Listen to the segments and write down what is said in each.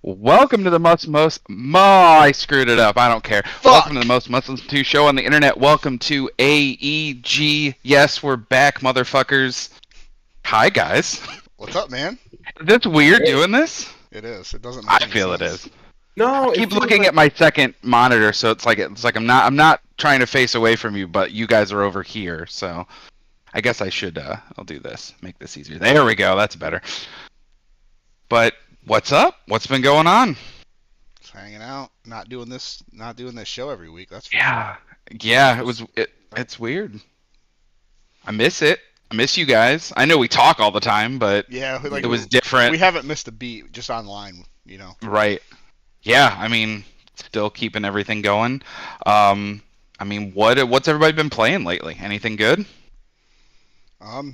Welcome to the I screwed it up. I don't care. Welcome to the Fuck! most listened to show on the internet. Welcome to AEG. Yes, we're back, motherfuckers. Hi, guys. What's up, man? Is this weird Hey. doing this? It is. It doesn't make I any feel it sense. is. I No, it keep feels looking like at my second monitor, so it's like I'm not trying to face away from you, but you guys are over here. So I guess I should I'll do this. Make this easier. There we go. That's better. But what's up? What's been going on? Just hanging out, not doing this show every week. That's for Yeah, yeah. It's weird. I miss it. I miss you guys. I know we talk all the time, but sure. Yeah, it was different. we haven't missed a beat just online, you know. Right. Yeah, I mean, still keeping everything going. I mean, what's everybody been playing lately? Anything good?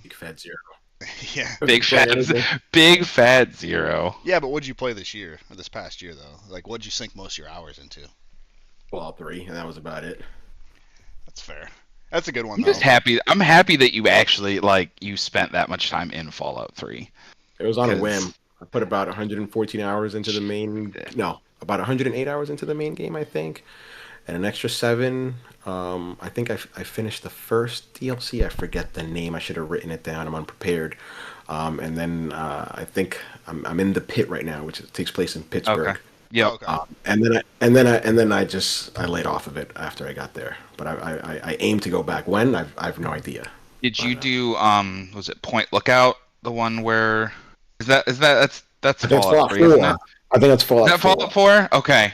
Big Fat Zero. Yeah, Big fat, big fat zero. yeah. But what'd you play this year or this past year though? Like, what'd you sink most of your hours into? Fallout 3, and that was about it. That's fair. That's a good one I'm though. just happy. I'm happy that you actually you spent that much time in Fallout 3. It was on a 'Cause- whim. I put about 114 hours into the main. No, about 108 hours into the main game, I think, and an extra 7. I think I finished the first DLC. I forget the name. I should have written it down. I'm unprepared. And then I think I'm in the pit right now, which takes place in Pittsburgh. Okay. Yep. Oh, okay. And then I laid off of it after I got there. But I aim to go back. When I've no idea. Did you do was it Point Lookout? The one where that's I think it's Fallout Fallout 3, isn't 4. it? I think it's Is Fallout that 4. Fallout 4? Okay.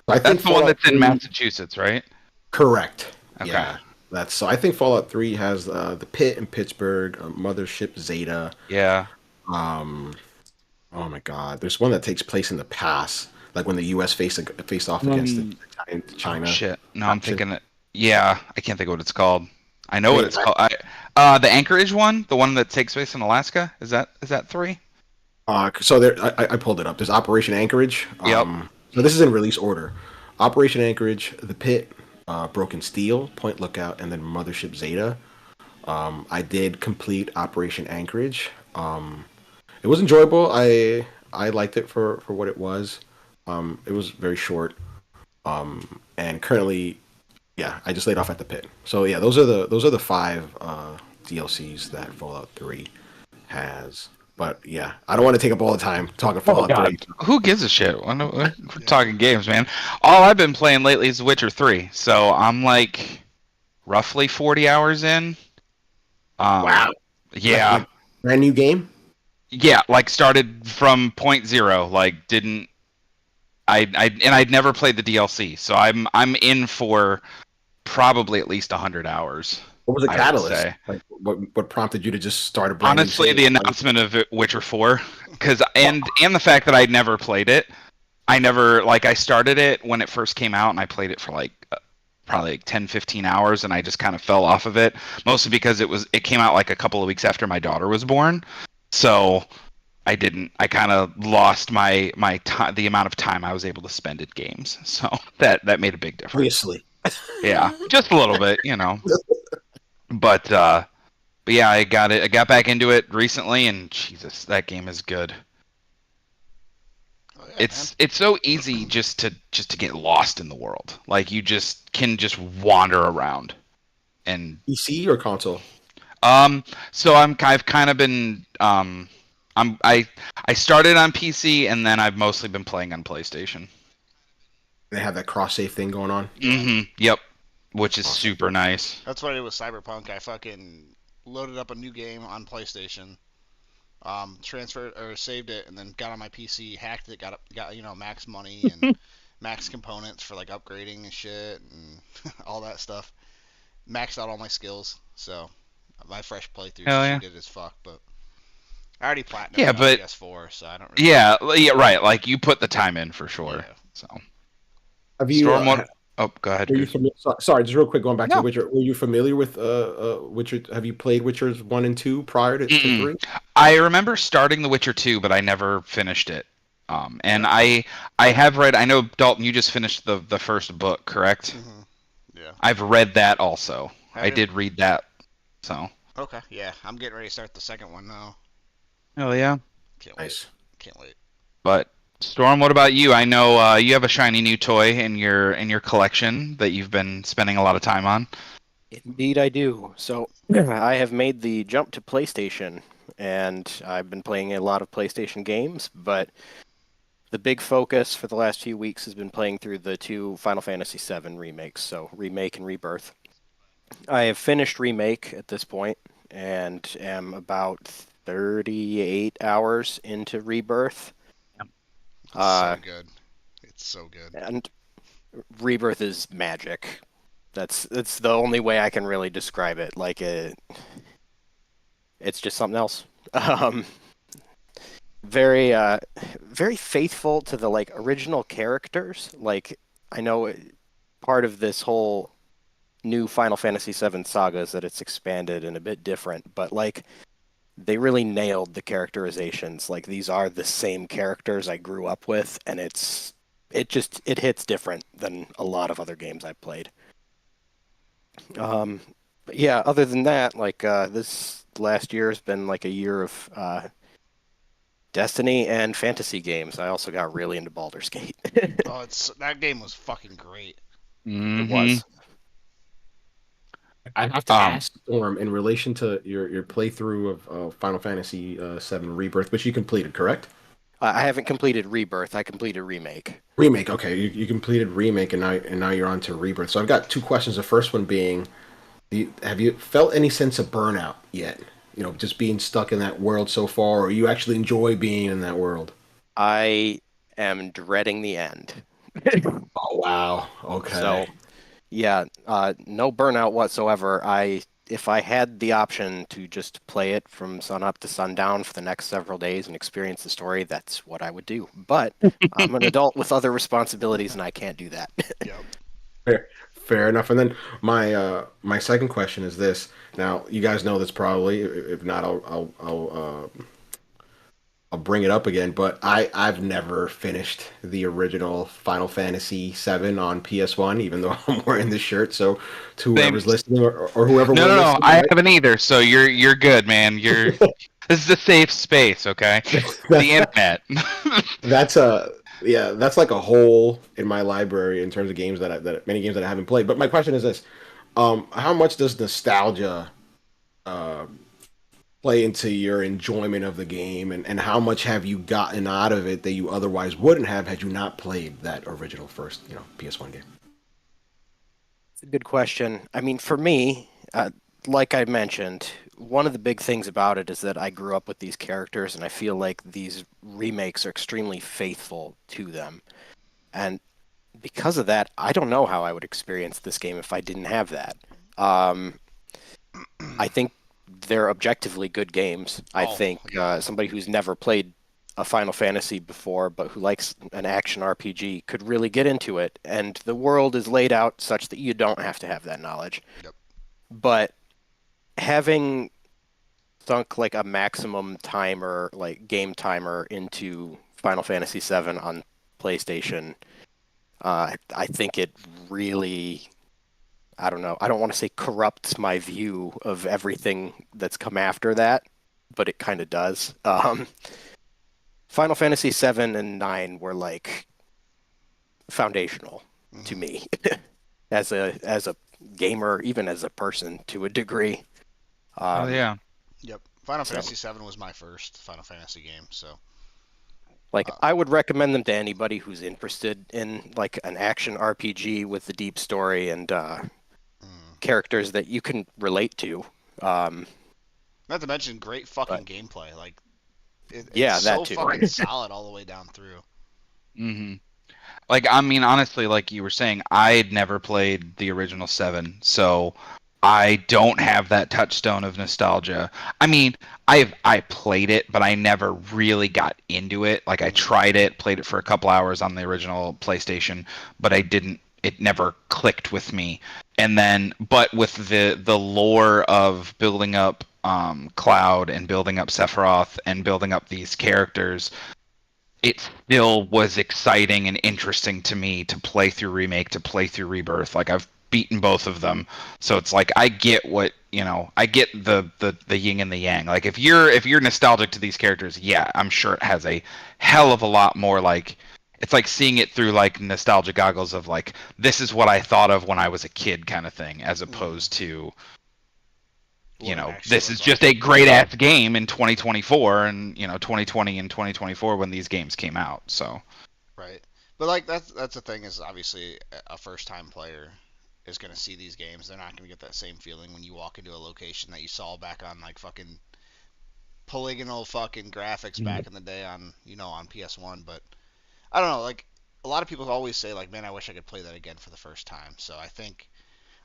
I think That's the one Fallout that's in 3 Massachusetts, right? Correct. Okay. Yeah. That's so. I think Fallout 3 has the pit in Pittsburgh, Mothership Zeta. Yeah. Um, oh my God, there's one that takes place in the past, like when the U.S. faced off against China. Oh, shit. No, I'm faction. thinking it. Yeah, I can't think of what it's called. I know what it's called. The Anchorage one, the one that takes place in Alaska. Is that 3? So there, I pulled it up. There's Operation Anchorage. Yep. So this is in release order. Operation Anchorage, the pit, Broken Steel, Point Lookout, and then Mothership Zeta. I did complete Operation Anchorage. It was enjoyable. I liked it for what it was. It was very short. And currently, yeah, I just laid off at the pit. So yeah, those are the 5 DLCs that Fallout 3 has. But yeah, I don't want to take up all the time talking Fallout 3. Who gives a shit? We're talking games, man. All I've been playing lately is Witcher 3. So I'm like roughly 40 hours in. Wow. Yeah. Brand new game? Yeah, like started from point zero. Like didn't I'd never played the DLC, so I'm in for probably at least 100 hours. What was the I would catalyst? say. Like what prompted you to just start a brand new Honestly, save? the announcement of Witcher 4, and the fact that I'd never played it. I started it when it first came out, and I played it for probably 10, 15 hours, and I just kind of fell off of it, mostly because it came out like a couple of weeks after my daughter was born. So I kind of lost my time, the amount of time I was able to spend at games. So that made a big difference. Obviously. Yeah, just a little bit, But yeah, I got back into it recently, and Jesus, that game is good. Oh, yeah, It's so easy just to get lost in the world. Like you can just wander around. And PC or console? so I've kind of been I started on PC, and then I've mostly been playing on PlayStation. They have that cross save thing going on. Yep, which is Awesome. super nice. That's what I did with Cyberpunk. I fucking loaded up a new game on PlayStation, transferred or saved it, and then got on my PC, hacked it, got max money and max components for like upgrading and shit and all that stuff. Maxed out all my skills, so my fresh playthrough Hell yeah. cheated as fuck. But I already platinumed Yeah, it on but- PS4, so I don't. Really Yeah, right. Like you put the time in for sure. Yeah. So Have you? Stormwater. Oh, go ahead. Were you Goose. sorry, just real quick, going back No. to Witcher. Were you familiar with Witcher? Have you played Witchers 1 and 2 prior to 3? I remember starting The Witcher 2, but I never finished it. And I have read. I know Dalton, you just finished the first book, correct? Yeah. I've read that also. Have I you? did read that. So. Okay. Yeah, I'm getting ready to start the second one now. Oh yeah. Can't wait. Nice. Can't wait. But Storm, what about you? I know you have a shiny new toy in your collection that you've been spending a lot of time on. Indeed, I do. So I have made the jump to PlayStation, and I've been playing a lot of PlayStation games, but the big focus for the last few weeks has been playing through the two Final Fantasy VII remakes, so Remake and Rebirth. I have finished Remake at this point, and am about 38 hours into Rebirth. It's so good. It's so good. And Rebirth is magic. That's the only way I can really describe it. Like it's just something else. Very very faithful to the like original characters. Like I know part of this whole new Final Fantasy VII saga is that it's expanded and a bit different, but like they really nailed the characterizations. Like these are the same characters I grew up with, and it hits different than a lot of other games I've played. But yeah, other than that, like this last year has been like a year of Destiny and fantasy games. I also got really into Baldur's Gate. Oh, that game was fucking great. It was. I have to ask Storm in relation to your playthrough of Final Fantasy VII Rebirth, which you completed, correct? I haven't completed Rebirth. I completed Remake. Remake, okay. You completed Remake, and now you're on to Rebirth. So I've got two questions. The first one being, have you felt any sense of burnout yet? You know, just being stuck in that world so far, or you actually enjoy being in that world? I am dreading the end. Oh, wow. Okay. So, yeah, no burnout whatsoever. If I had the option to just play it from sun up to sundown for the next several days and experience the story, that's what I would do. But I'm an adult with other responsibilities, and I can't do that. Yep. Fair enough. And then my second question is this. Now, you guys know this probably. If not, I'll bring it up again. But I've never finished the original Final Fantasy VII on PS1, even though I'm wearing this shirt. So to whoever's listening or whoever No, I haven't either. So you're good, man. This is a safe space, okay? The internet. That's like a hole in my library in terms of games that many games that I haven't played. But my question is this: how much does nostalgia play into your enjoyment of the game, and how much have you gotten out of it that you otherwise wouldn't have had you not played that original first, PS1 game? It's a good question. I mean, for me, like I mentioned, one of the big things about it is that I grew up with these characters, and I feel like these remakes are extremely faithful to them. And because of that, I don't know how I would experience this game if I didn't have that. I think they're objectively good games. I think somebody who's never played a Final Fantasy before, but who likes an action RPG, could really get into it. And the world is laid out such that you don't have to have that knowledge. Yep. But having sunk like a maximum timer, like game timer, into Final Fantasy VII on PlayStation, I think it really, I don't know, I don't want to say corrupts my view of everything that's come after that, but it kind of does. Final Fantasy VII and 9 were like foundational to me as a gamer, even as a person to a degree. Oh yeah. Yep. Final Fantasy VII was my first Final Fantasy game, so like I would recommend them to anybody who's interested in like an action RPG with a deep story and characters that you can relate to. Not to mention great fucking gameplay. Like it's that so too. fucking solid all the way down through. Mm-hmm. Like, I mean, honestly, like you were saying, I'd never played the original 7, so I don't have that touchstone of nostalgia. I mean, I played it, but I never really got into it. Like, I tried it, played it for a couple hours on the original PlayStation, but it never clicked with me. And then, but with the lore of building up Cloud and building up Sephiroth and building up these characters, it still was exciting and interesting to me to play through Remake, to play through Rebirth. Like, I've beaten both of them, so it's like I get what I get the yin and the yang. Like if you're nostalgic to these characters, yeah, I'm sure it has a hell of a lot more like it's like seeing it through like nostalgia goggles of like this is what I thought of when I was a kid kind of thing, as opposed to this is just a great ass game in 2024 and 2020 and 2024 when these games came out. So right, but like that's the thing is obviously a first time player is gonna see these games. They're not gonna get that same feeling when you walk into a location that you saw back on like fucking polygonal fucking graphics back in the day on on PS1. But I don't know, like a lot of people always say like, man, I wish I could play that again for the first time. So I think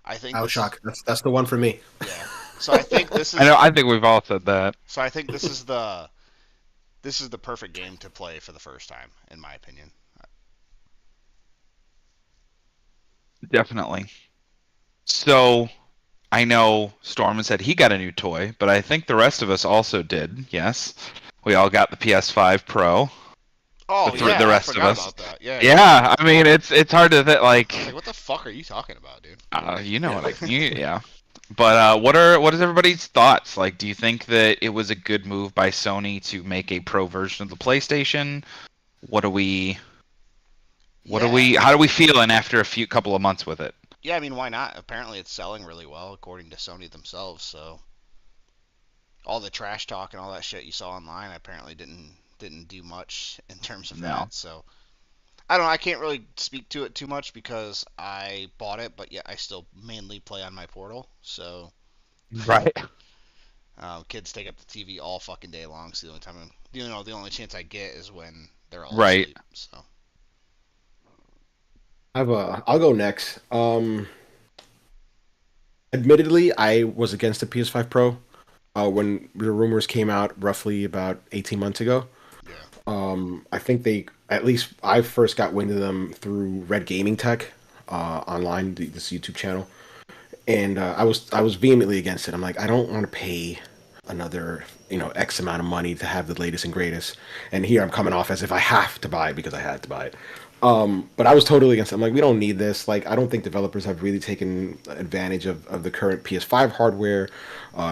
Bioshock. That's the one for me. yeah. So I think this is I think we've all said that. so I think this is the perfect game to play for the first time in my opinion. Definitely. So I know Storm said he got a new toy, but I think the rest of us also did. Yes, we all got the PS5 Pro. Oh yeah, the rest I of forgot us. about that. Yeah. Yeah, I mean it's hard to like. I was like, what the fuck are you talking about, dude? Yeah. But what is everybody's thoughts? Like, do you think that it was a good move by Sony to make a pro version of the PlayStation? What do we how do we feeling after a couple of months with it? Yeah, I mean, why not? Apparently, it's selling really well, according to Sony themselves. So, all the trash talk and all that shit you saw online apparently didn't do much in terms of that. So, I don't know. I can't really speak to it too much because I bought it, but yet I still mainly play on my Portal. So, Right. kids take up the TV all fucking day long. So the only time, the only chance I get is when they're all Right. asleep. So, I'll go next. Admittedly, I was against the PS5 Pro when the rumors came out roughly about 18 months ago. yeah. I think at least I first got wind of them through Red Gaming Tech online, this YouTube channel, and I was vehemently against it. I'm like, I don't want to pay another X amount of money to have the latest and greatest, and here I'm coming off as if I have to buy it because I had to buy it. But I was totally against it. I'm like, we don't need this. Like, I don't think developers have really taken advantage of the current PS5 hardware.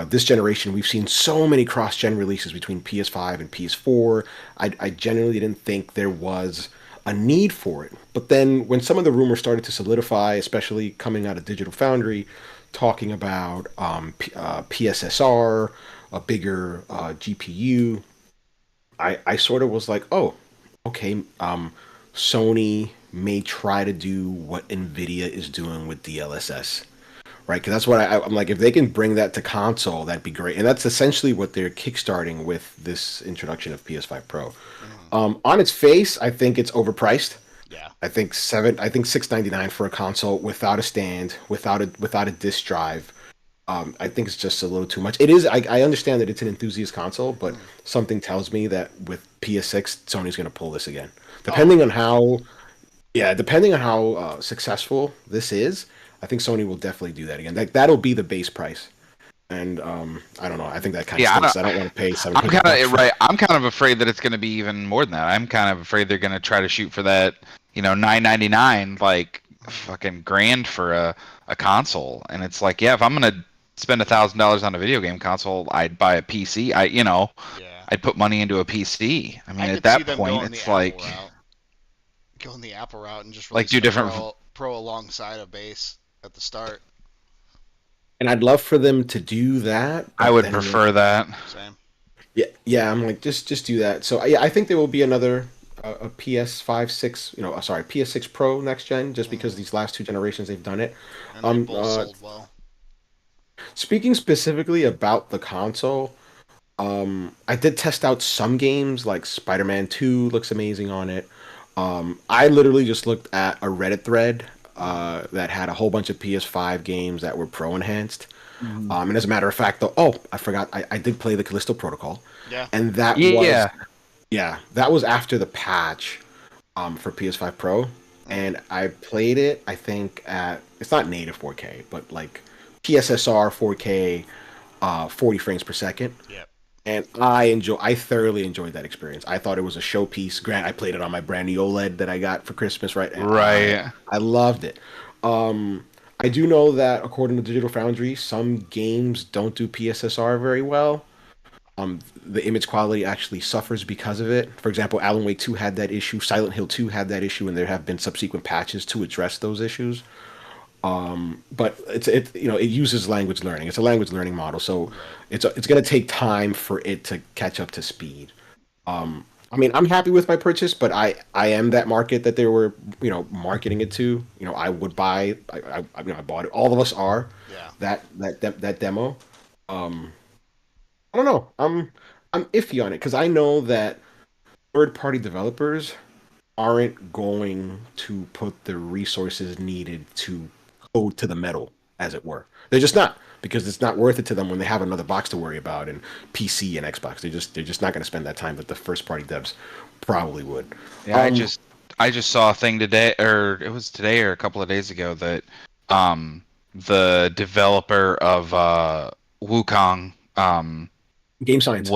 This generation, we've seen so many cross-gen releases between PS5 and PS4. I genuinely didn't think there was a need for it. But then when some of the rumors started to solidify, especially coming out of Digital Foundry, talking about PSSR, a bigger GPU, I sort of was like, oh, okay. Sony may try to do what Nvidia is doing with DLSS, right? Because that's what I'm like. If they can bring that to console, that'd be great. And that's essentially what they're kickstarting with this introduction of PS5 Pro. On its face, I think it's overpriced. Yeah. I think $699 for a console without a stand, without a disc drive. I think it's just a little too much. It is. I understand that it's an enthusiast console, but something tells me that with PS6, Sony's going to pull this again. Depending on how successful this is, I think Sony will definitely do that again. That'll be the base price. And I don't know. I think that kind of stinks. I don't want to pay $700. I'm kind of afraid that it's going to be even more than that. I'm kind of afraid they're going to try to shoot for that, $999, like fucking grand for a console. And it's like, yeah, if I'm going to spend $1,000 on a video game console, I'd buy a PC. I'd put money into a PC. I mean, at that point, it's like going the Apple route and just like do different pro alongside a base at the start. And I'd love for them to do that. I would prefer that. Same. Yeah. I'm like, just do that. So I think there will be another a PS5, 6, PS6 Pro next gen, just because these last two generations they've done it. And they both sold well. Speaking specifically about the console, I did test out some games, like Spider-Man 2 looks amazing on it. I literally just looked at a Reddit thread that had a whole bunch of PS5 games that were Pro enhanced. And as a matter of fact, though, I forgot, I did play the Callisto Protocol. Yeah. And that was after the patch for PS5 Pro. And I played it, I think, it's not native 4K, but like PSSR 4K, 40 frames per second. Yep. And I thoroughly enjoyed that experience. I thought it was a showpiece. Grant, I played it on my brand new OLED that I got for Christmas, right? And right. I loved it. I I do know that according to Digital Foundry, some games don't do PSSR very well. The image quality actually suffers because of it. For example, Alan Wake 2 had that issue, Silent Hill 2 had that issue, and there have been subsequent patches to address those issues. But it uses language learning. It's a language learning model, so it's going to take time for it to catch up to speed. I mean, I'm happy with my purchase, but I am that market that they were marketing it to. I would buy. I bought it. All of us are. Yeah. That demo. I don't know. I'm iffy on it because I know that third-party developers aren't going to put the resources needed to code to the metal, as it were. They're just not, because it's not worth it to them when they have another box to worry about and PC and Xbox. They're just not going to spend that time that the first-party devs probably would. Yeah, I just saw a thing today, or it was today or a couple of days ago, that the developer of Wukong Game Science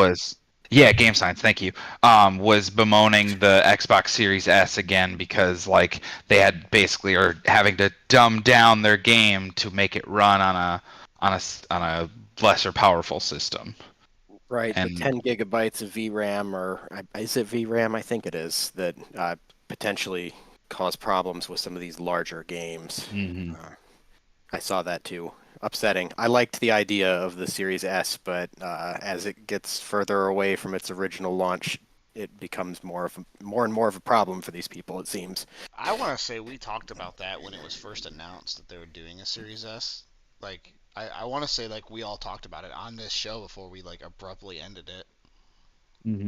Game Science, thank you. Was bemoaning the Xbox Series S again because like they had basically are having to dumb down their game to make it run on a lesser powerful system. Right, And the 10 gigabytes of VRAM, or is it VRAM? I think it is, that potentially cause problems with some of these larger games. Mhm. I saw that too. Upsetting. I liked the idea of the Series S, but as it gets further away from its original launch, it becomes more and more of a problem for these people, it seems. I want to say we talked about that when it was first announced that they were doing a Series S. Like, I want to say like we all talked about it on this show before we like abruptly ended it,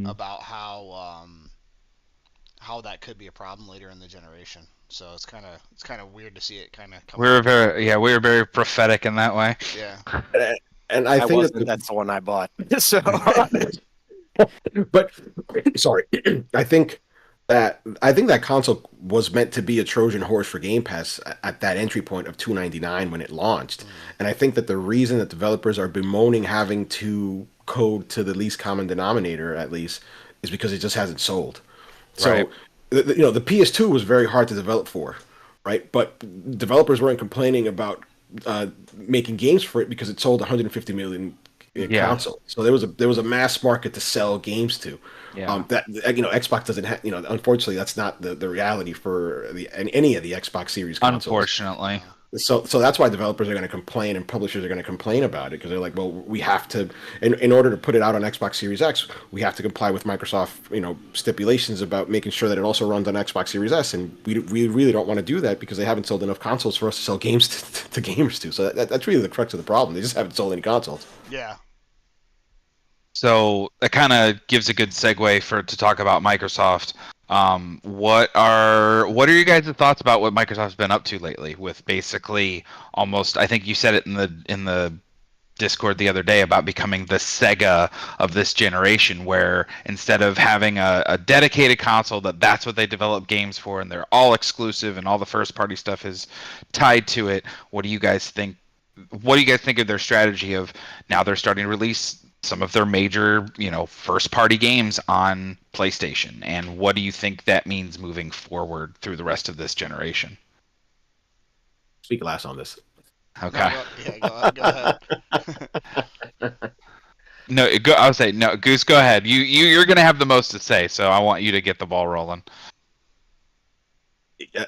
about how that could be a problem later in the generation. So it's kind of weird to see it kind of come. We were very prophetic in that way. Yeah. and I think that's the one I bought. So, but sorry, I think that console was meant to be a Trojan horse for Game Pass at that entry point of $299 when it launched. And I think that the reason that developers are bemoaning having to code to the least common denominator, at least, is because it just hasn't sold. So, Right. The PS2 was very hard to develop for, right? But developers weren't complaining about making games for it because it sold 150 million consoles. So there was a mass market to sell games to. Yeah. That Xbox doesn't have. Unfortunately, that's not the reality for any of the Xbox Series consoles. Unfortunately. So that's why developers are going to complain and publishers are going to complain about it, because they're like, well, we have to, in order to put it out on Xbox Series X, we have to comply with Microsoft, stipulations about making sure that it also runs on Xbox Series S, and we really don't want to do that because they haven't sold enough consoles for us to sell games to gamers to. So that's really the crux of the problem. They just haven't sold any consoles. Yeah. So that kind of gives a good segue to talk about Microsoft. What are you guys' thoughts about what Microsoft's been up to lately with basically almost, I think you said it in the Discord the other day, about becoming the Sega of this generation, where instead of having a dedicated console that's what they develop games for and they're all exclusive and all the first party stuff is tied to it, what do you guys think of their strategy of now they're starting to release some of their major, first party games on PlayStation, and what do you think that means moving forward through the rest of this generation? Speak last on this. Okay. Go ahead. I would say no. Goose, go ahead. You're gonna have the most to say, so I want you to get the ball rolling.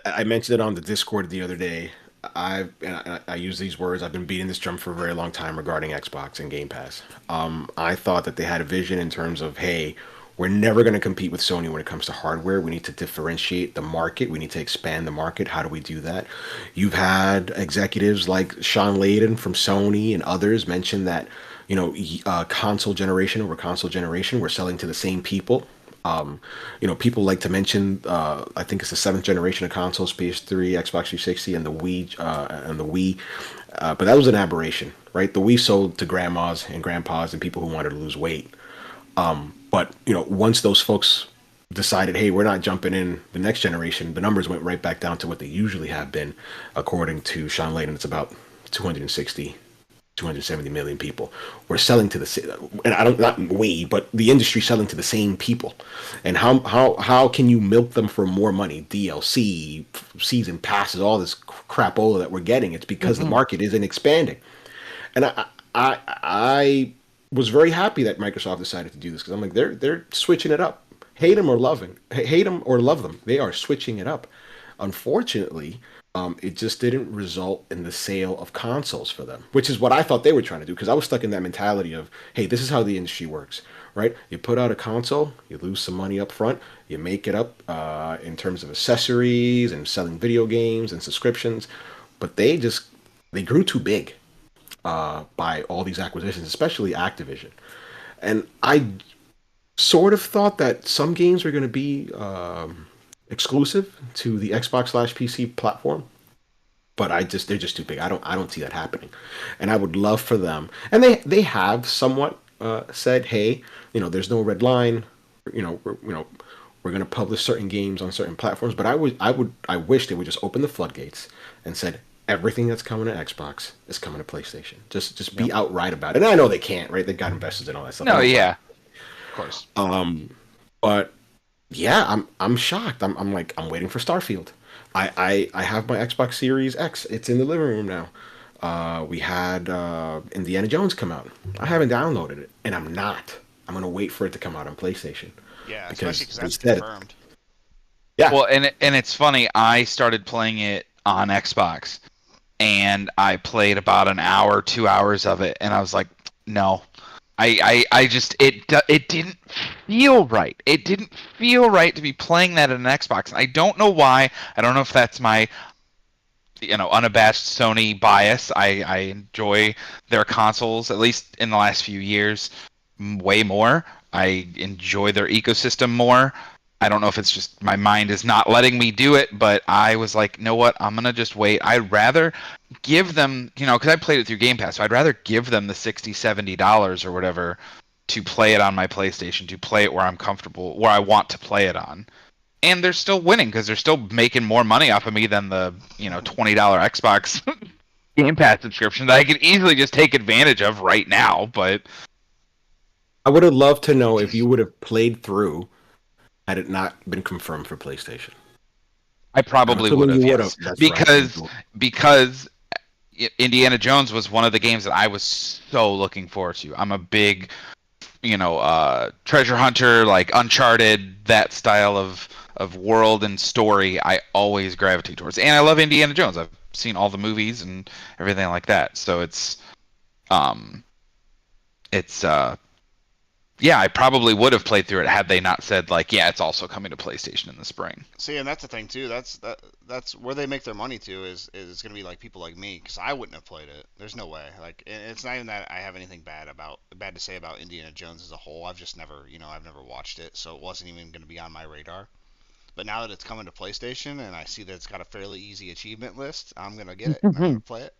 I mentioned it on the Discord the other day. I use these words. I've been beating this drum for a very long time regarding Xbox and Game Pass. I thought that they had a vision in terms of, hey, we're never going to compete with Sony when it comes to hardware. We need to differentiate the market. We need to expand the market. How do we do that? You've had executives like Sean Layden from Sony and others mention that, console generation over console generation, we're selling to the same people. People like to mention, I think it's the 7th generation of consoles, PS3, Xbox 360, and the Wii. But that was an aberration, right? The Wii sold to grandmas and grandpas and people who wanted to lose weight. But once those folks decided, hey, we're not jumping in the next generation, the numbers went right back down to what they usually have been, according to Sean Layden. It's about 260 270 million people. We're selling to the, and I don't, not we, but the industry selling to the same people. And how can you milk them for more money? DLC, season passes, all this crapola that we're getting. It's because the market isn't expanding. And I was very happy that Microsoft decided to do this because I'm like, they're switching it up. Hate them or love them, they are switching it up. Unfortunately, it just didn't result in the sale of consoles for them, which is what I thought they were trying to do. Because I was stuck in that mentality of, hey, this is how the industry works, right? You put out a console, you lose some money up front, you make it up in terms of accessories and selling video games and subscriptions, but they grew too big by all these acquisitions, especially Activision. And I sort of thought that some games were going to be exclusive to the Xbox/PC platform, but they're just too big. I don't see that happening, and I would love for them. And they have somewhat said, hey, there's no red line. We're going to publish certain games on certain platforms. But I wish they would just open the floodgates and said everything that's coming to Xbox is coming to PlayStation. Just be outright about it. And I know they can't, right? They got investors and all that stuff. No, yeah, of course. But yeah, I'm shocked. I'm like, I'm waiting for Starfield. I have my Xbox Series X. It's in the living room now. We had Indiana Jones come out. I haven't downloaded it, and I'm not. I'm gonna wait for it to come out on PlayStation. Yeah, especially because that's instead, confirmed. Yeah. Well, and it's funny. I started playing it on Xbox, and I played about an hour, 2 hours of it, and I was like, no. I just it didn't feel right. It didn't feel right to be playing that on an Xbox. And I don't know why. I don't know if that's my unabashed Sony bias. I enjoy their consoles, at least in the last few years, way more. I enjoy their ecosystem more. I don't know if it's just my mind is not letting me do it, but I was like, you know what? I'm going to just wait. I'd rather give them, because I played it through Game Pass, so I'd rather give them the $60, $70 or whatever to play it on my PlayStation, to play it where I'm comfortable, where I want to play it on. And they're still winning because they're still making more money off of me than the, $20 Xbox Game Pass subscription that I could easily just take advantage of right now, but I would have loved to know if you would have played through had it not been confirmed for PlayStation. I probably would have, yes. Right. Because Indiana Jones was one of the games that I was so looking forward to. I'm a big, treasure hunter, like Uncharted, that style of world and story. I always gravitate towards, and I love Indiana Jones. I've seen all the movies and everything like that. So yeah, I probably would have played through it had they not said it's also coming to PlayStation in the spring. See, and that's the thing too. That's where they make their money too. Is going to be like people like me, because I wouldn't have played it. There's no way. Like, it's not even that I have anything bad to say about Indiana Jones as a whole. I've just never, I've never watched it, so it wasn't even going to be on my radar. But now that it's coming to PlayStation, and I see that it's got a fairly easy achievement list, I'm gonna get it. I'm gonna play it.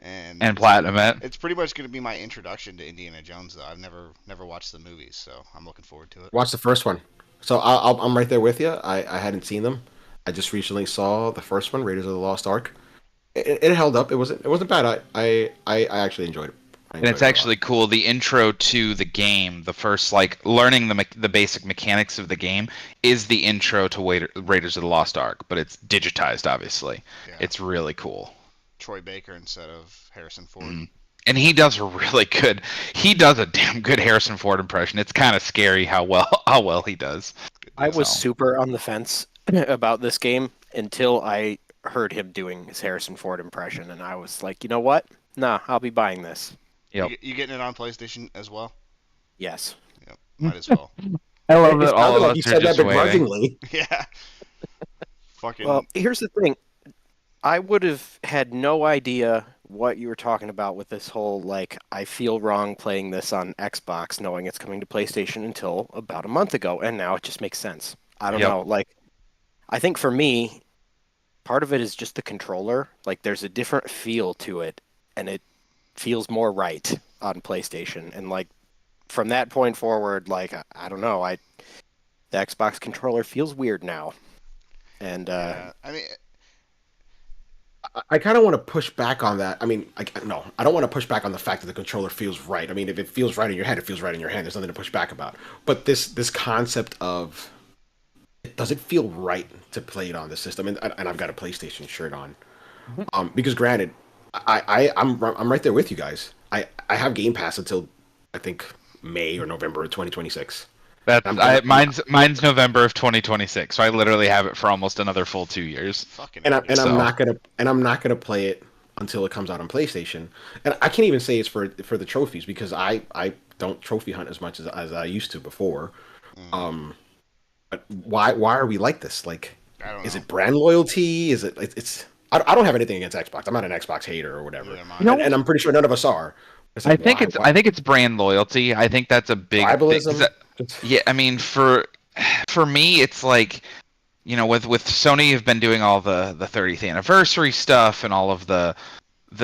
And platinum it. It's pretty much going to be my introduction to Indiana Jones, though. I've never watched the movies, so I'm looking forward to it. Watch the first one. So I'm right there with you. I hadn't seen them. I just recently saw the first one, Raiders of the Lost Ark. It held up. It wasn't bad. I actually enjoyed it. And it's actually cool. The intro to the game, the first learning the basic mechanics of the game, is the intro to Raiders of the Lost Ark, but it's digitized, obviously. Yeah. It's really cool. Troy Baker instead of Harrison Ford. And he does a damn good Harrison Ford impression. It's kind of scary how well he does. I was super on the fence about this game until I heard him doing his Harrison Ford impression, and I was like, you know what? Nah, I'll be buying this. Yep. You getting it on PlayStation as well? Yes. Yep, might as well. I love that all of us are just waiting. Yeah. Fucking. Well, here's the thing. I would have had no idea what you were talking about with this whole, I feel wrong playing this on Xbox knowing it's coming to PlayStation until about a month ago, and now it just makes sense. I don't know. I think for me, part of it is just the controller. There's a different feel to it, and it feels more right on PlayStation. And, from that point forward, I don't know. The Xbox controller feels weird now. And, yeah, I mean... I kind of want to push back on that. I mean, no, I don't want to push back on the fact that the controller feels right. I mean, if it feels right in your head, it feels right in your hand. There's nothing to push back about. But this concept of does it feel right to play it on the system? And I've got a PlayStation shirt on. Because granted, I'm right there with you guys. I have Game Pass until I think May or November of 2026. Mine's November of 2026, so I literally have it for almost another full 2 years. Fucking I'm not gonna play it until it comes out on PlayStation. And I can't even say it's for the trophies because I don't trophy hunt as much as I used to before. But why are we like this? Like, I don't know. is it brand loyalty? Is it's I don't have anything against Xbox. I'm not an Xbox hater or whatever. Yeah, And I'm pretty sure none of us are. I think it's brand loyalty. I think that's a big tribalism. thing. Yeah, I mean for me it's like, you know, with Sony have been doing all the 30th anniversary stuff and all of the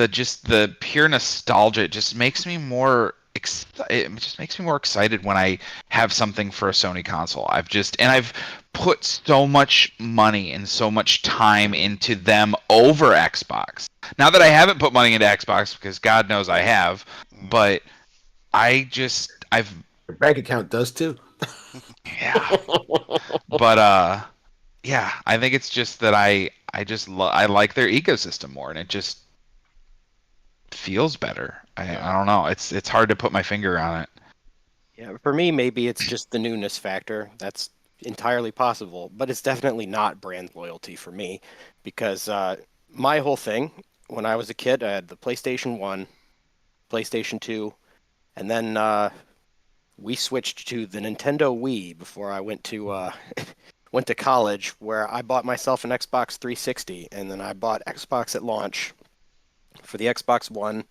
just the pure nostalgia. It just makes me more excited when I have something for a Sony console. I've put so much money and so much time into them over Xbox. Now that I haven't put money into Xbox, because God knows I have, but I've Your bank account does too. yeah. But yeah, I think it's just that I like their ecosystem more, and it just feels better. I don't know. It's hard to put my finger on it. Yeah, for me, maybe it's just the newness factor. That's entirely possible, but it's definitely not brand loyalty for me because my whole thing when I was a kid, I had the PlayStation 1, PlayStation 2, and then we switched to the Nintendo Wii before I went to went to college, where I bought myself an Xbox 360, and then I bought Xbox at launch for the Xbox One.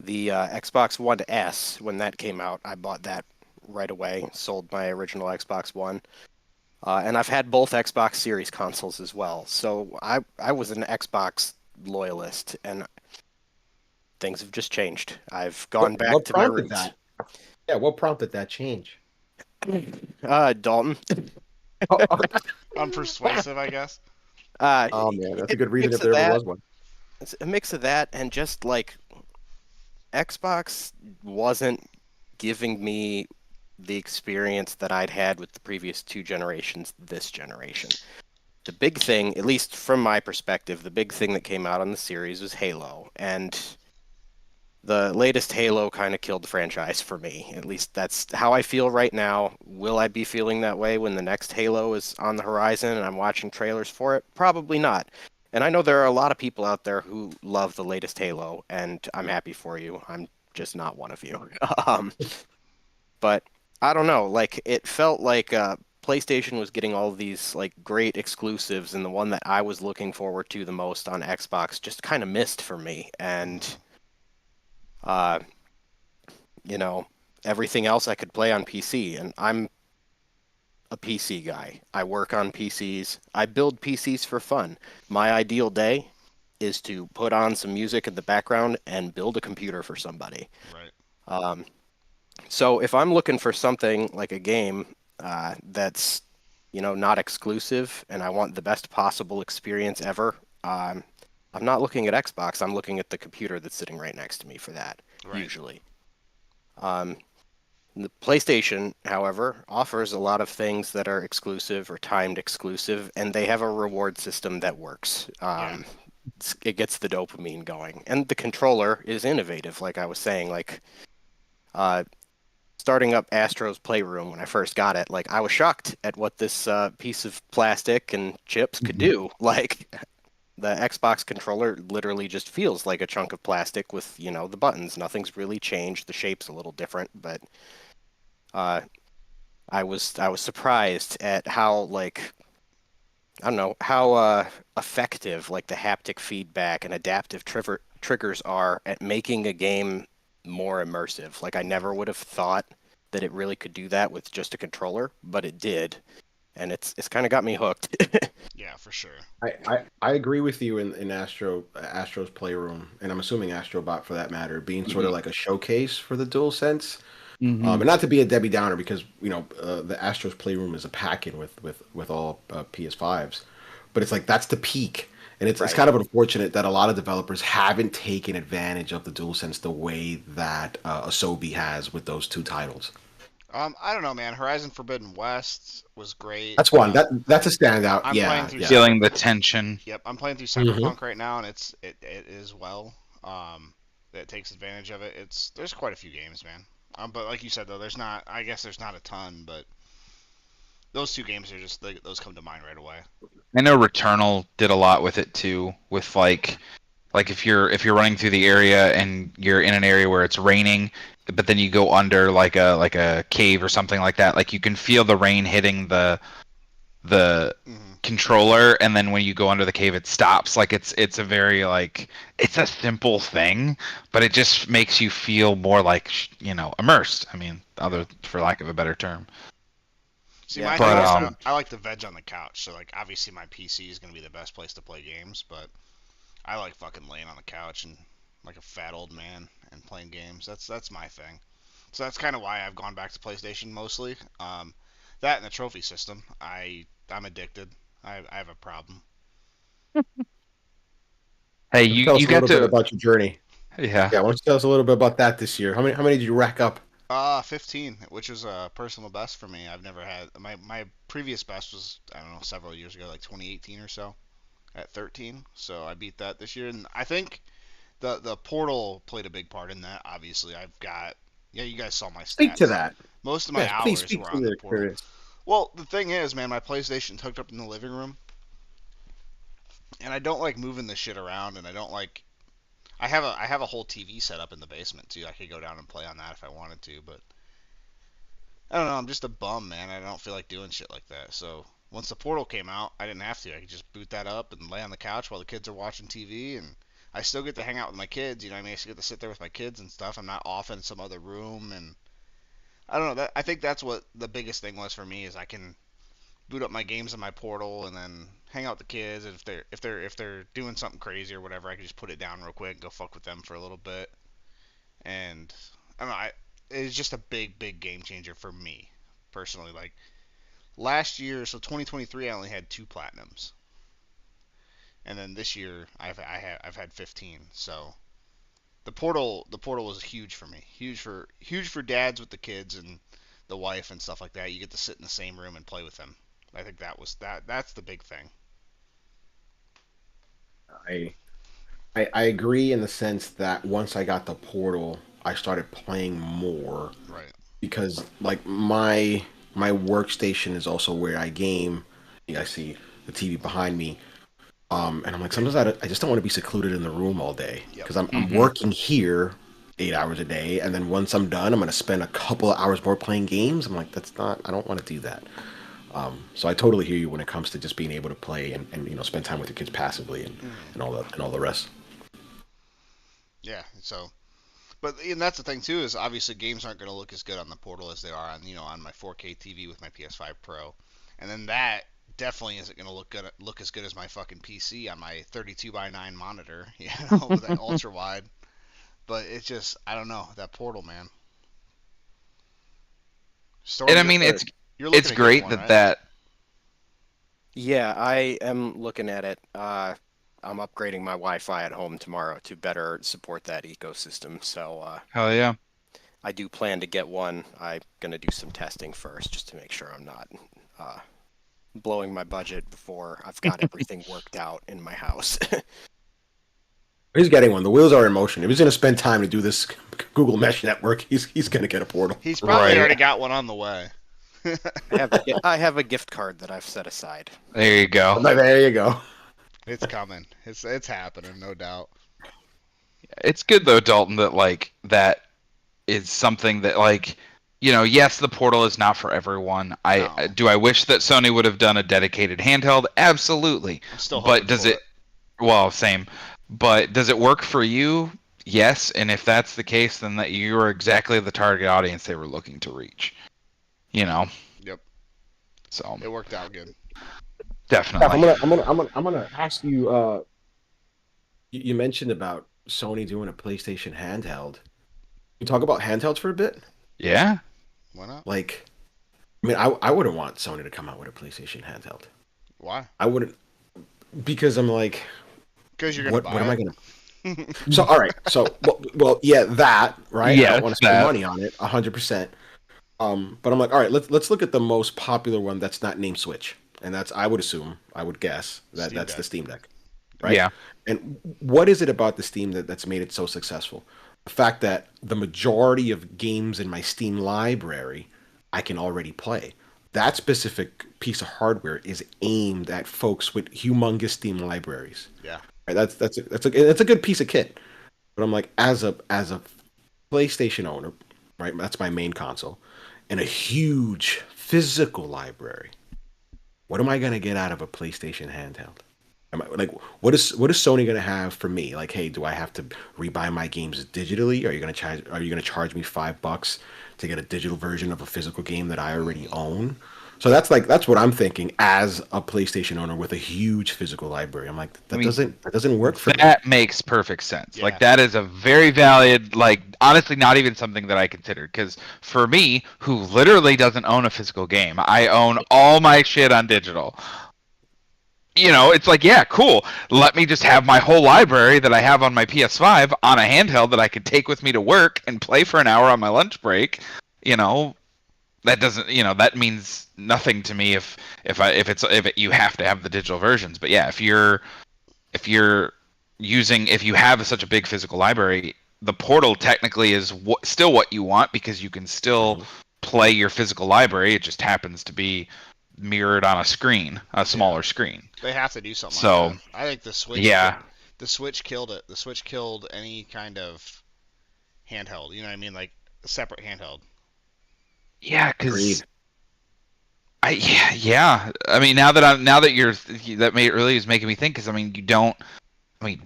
The Xbox One S, when that came out, I bought that right away, sold my original Xbox One. And I've had both Xbox Series consoles as well. So I was an Xbox loyalist, and things have just changed. I've gone back to my roots. That? Yeah, what prompted that change? Dalton. Unpersuasive, I guess. Oh man, that's a good reason if there ever was one. It's a mix of that and just like Xbox wasn't giving me the experience that I'd had with the previous two generations this generation. The big thing, at least from my perspective, the big thing that came out on the series was Halo, and the latest Halo kind of killed the franchise for me. At least that's how I feel right now. Will I be feeling that way when the next Halo is on the horizon and I'm watching trailers for it? Probably not. And I know there are a lot of people out there who love the latest Halo, and I'm happy for you. I'm just not one of you. But I don't know. Like, it felt like PlayStation was getting all of these like great exclusives, and the one that I was looking forward to the most on Xbox just kind of missed for me. And you know, everything else I could play on PC, and I'm a PC guy. I work on PCs. I build PCs for fun. My ideal day is to put on some music in the background and build a computer for somebody. Right. So if I'm looking for something like a game that's, you know, not exclusive and I want the best possible experience ever, I'm not looking at Xbox. I'm looking at the computer that's sitting right next to me for that, usually. The PlayStation, however, offers a lot of things that are exclusive or timed exclusive, and they have a reward system that works. It gets the dopamine going. And the controller is innovative, like I was saying. Like, starting up Astro's Playroom when I first got it, like, I was shocked at what this piece of plastic and chips could do. Like, the Xbox controller literally just feels like a chunk of plastic with, you know, the buttons. Nothing's really changed. The shape's a little different, but I was surprised at how, like, I don't know, how effective like the haptic feedback and adaptive triggers are at making a game more immersive. Like, I never would have thought that it really could do that with just a controller, but it did, and it's kind of got me hooked. Yeah, for sure. I agree with you in Astro's Playroom, and I'm assuming Astrobot for that matter, being sort of like a showcase for the DualSense. And not to be a Debbie Downer, because you know the Astro's Playroom is a pack-in with all PS5s, but it's like that's the peak. And it's Right. kind of unfortunate that a lot of developers haven't taken advantage of the DualSense the way that Asobi has with those two titles. I don't know, man. Horizon Forbidden West was great. That's one. That's a standout. I'm playing Yeah, through yeah. Feeling the tension. Yep, I'm playing through Hmm. Cyberpunk right now, and it is well. That takes advantage of it. There's quite a few games, man. But like you said though, there's not. I guess there's not a ton, but those two games are just those come to mind right away. I know Returnal did a lot with it too, with like if you're running through the area and you're in an area where it's raining, but then you go under like a cave or something like that, like you can feel the rain hitting the Hmm. controller, and then when you go under the cave it stops. Like it's a very like it's a simple thing, but it just makes you feel more like immersed. I mean, Yeah. other for lack of a better term. See, Yeah, my But thing is um I like to veg on the couch, so like obviously my PC is gonna be the best place to play games, but I like fucking laying on the couch and like a fat old man and playing games. That's my thing. So that's kind of why I've gone back to PlayStation mostly. That and the trophy system. I'm addicted. I have a problem. hey, Why don't you you tell us you a got little bit to about your journey? yeah. Yeah, why don't you tell us a little bit about that this year? How many did you rack up? 15, which was a personal best for me. I've never had my previous best was I don't know several years ago, like 2018 or so, at 13. So I beat that this year, and I think the portal played a big part in that. Obviously, I've got yeah, you guys saw my Speak to stats. that. Most of my Yes, please hours speak were to on the the portal. experience. Well, the thing is, man, my PlayStation's hooked up in the living room, and I don't like moving the shit around, and I don't like. I have a whole TV set up in the basement too. I could go down and play on that if I wanted to, but I don't know. I'm just a bum, man. I don't feel like doing shit like that. So once the Portal came out, I didn't have to. I could just boot that up and lay on the couch while the kids are watching TV, and I still get to hang out with my kids. You know, what I mean, I still get to sit there with my kids and stuff. I'm not off in some other room, and I don't know. I think that's what the biggest thing was for me is I can boot up my games in my Portal and then hang out with the kids. And if they're doing something crazy or whatever, I can just put it down real quick and go fuck with them for a little bit. And I don't know. It's just a big game changer for me personally. Like last year, so 2023, I only had 2 platinums, and then this year I've had 15. So the portal was huge for me, huge for dads with the kids and the wife and stuff like that. You get to sit in the same room and play with them. I think that's the big thing. I, I agree in the sense that once I got the portal, I started playing more Right. because like my workstation is also where I game. You guys see the TV behind me. And I'm like, sometimes I just don't want to be secluded in the room all day Yep. because I'm Hmm. working here 8 hours a day, and then once I'm done, I'm gonna spend a couple of hours more playing games. I'm like, that's not. I don't want to do that. So I totally hear you when it comes to just being able to play and spend time with your kids passively Hmm. and all the rest. Yeah. So, but and that's the thing too is obviously games aren't going to look as good on the portal as they are on on my 4K TV with my PS5 Pro, and then that definitely isn't going to look as good as my fucking PC on my 32 by 9 monitor, with that ultra wide. But it's just I don't know that portal, man. And Storm, I you're mean you're looking it's to get great one, that right? that Yeah, I am looking at it. I'm upgrading my Wi-Fi at home tomorrow to better support that ecosystem. So hell yeah. I do plan to get one. I'm gonna do some testing first just to make sure I'm not uh, blowing my budget before I've got everything worked out in my house. He's getting one. The wheels are in motion. If he's gonna spend time to do this Google Mesh network, he's gonna get a portal. He's probably Right. already got one on the way. I have a gift card that I've set aside. There you go. There you go. It's coming. It's happening, no doubt. It's good though, Dalton, that like that is something that like yes, the portal is not for everyone. I No, do I wish that Sony would have done a dedicated handheld? Absolutely. I'm still But hoping does for it it. well, same. But does it work for you? Yes, and if that's the case, then that you are exactly the target audience they were looking to reach. You know, Yep, so it worked out good. Steph, definitely. I'm gonna ask you. You mentioned about Sony doing a PlayStation handheld. Can you talk about handhelds for a bit? Yeah. Why not? Like, I mean, I wouldn't want Sony to come out with a PlayStation handheld. Why? I wouldn't because I'm like, Because you're gonna what buy am I it. gonna? So all right, so well, yeah, that right. I Yes, don't want to spend that. money on it, 100%. But I'm like, all right, let's look at the most popular one that's not named Switch, and that's I would guess that Steam that's the Deck. Steam Deck, right? Yeah. And what is it about the Steam that's made it so successful? The fact that the majority of games in my Steam library I can already play. That specific piece of hardware is aimed at folks with humongous Steam libraries. Yeah. Right? That's a good piece of kit. But I'm like, as a PlayStation owner, right? That's my main console, and a huge physical library. What am I gonna get out of a PlayStation handheld? Am I, like, what is Sony gonna have for me? Like, hey, do I have to rebuy my games digitally? Are you gonna charge me $5 to get a digital version of a physical game that I already own? So that's what I'm thinking as a PlayStation owner with a huge physical library. I'm like, I that mean, doesn't work for me. that makes perfect sense. Yeah. Like that is a very valid, like honestly, not even something that I considered. Because for me, who literally doesn't own a physical game, I own all my shit on digital. It's like, yeah, cool. Let me just have my whole library that I have on my PS5 on a handheld that I could take with me to work and play for an hour on my lunch break. You know, that doesn't, that means nothing to me if you have to have the digital versions. But yeah, if you have such a big physical library, the portal technically is still what you want because you can still play your physical library. It just happens to be mirrored on a smaller screen. They have to do something So, like that. I think the Switch. yeah. The Switch killed it. The Switch killed any kind of handheld. You know what I mean? Like a separate handheld. Yeah, because Agreed. yeah. I mean, now that really is making me think. Because I mean,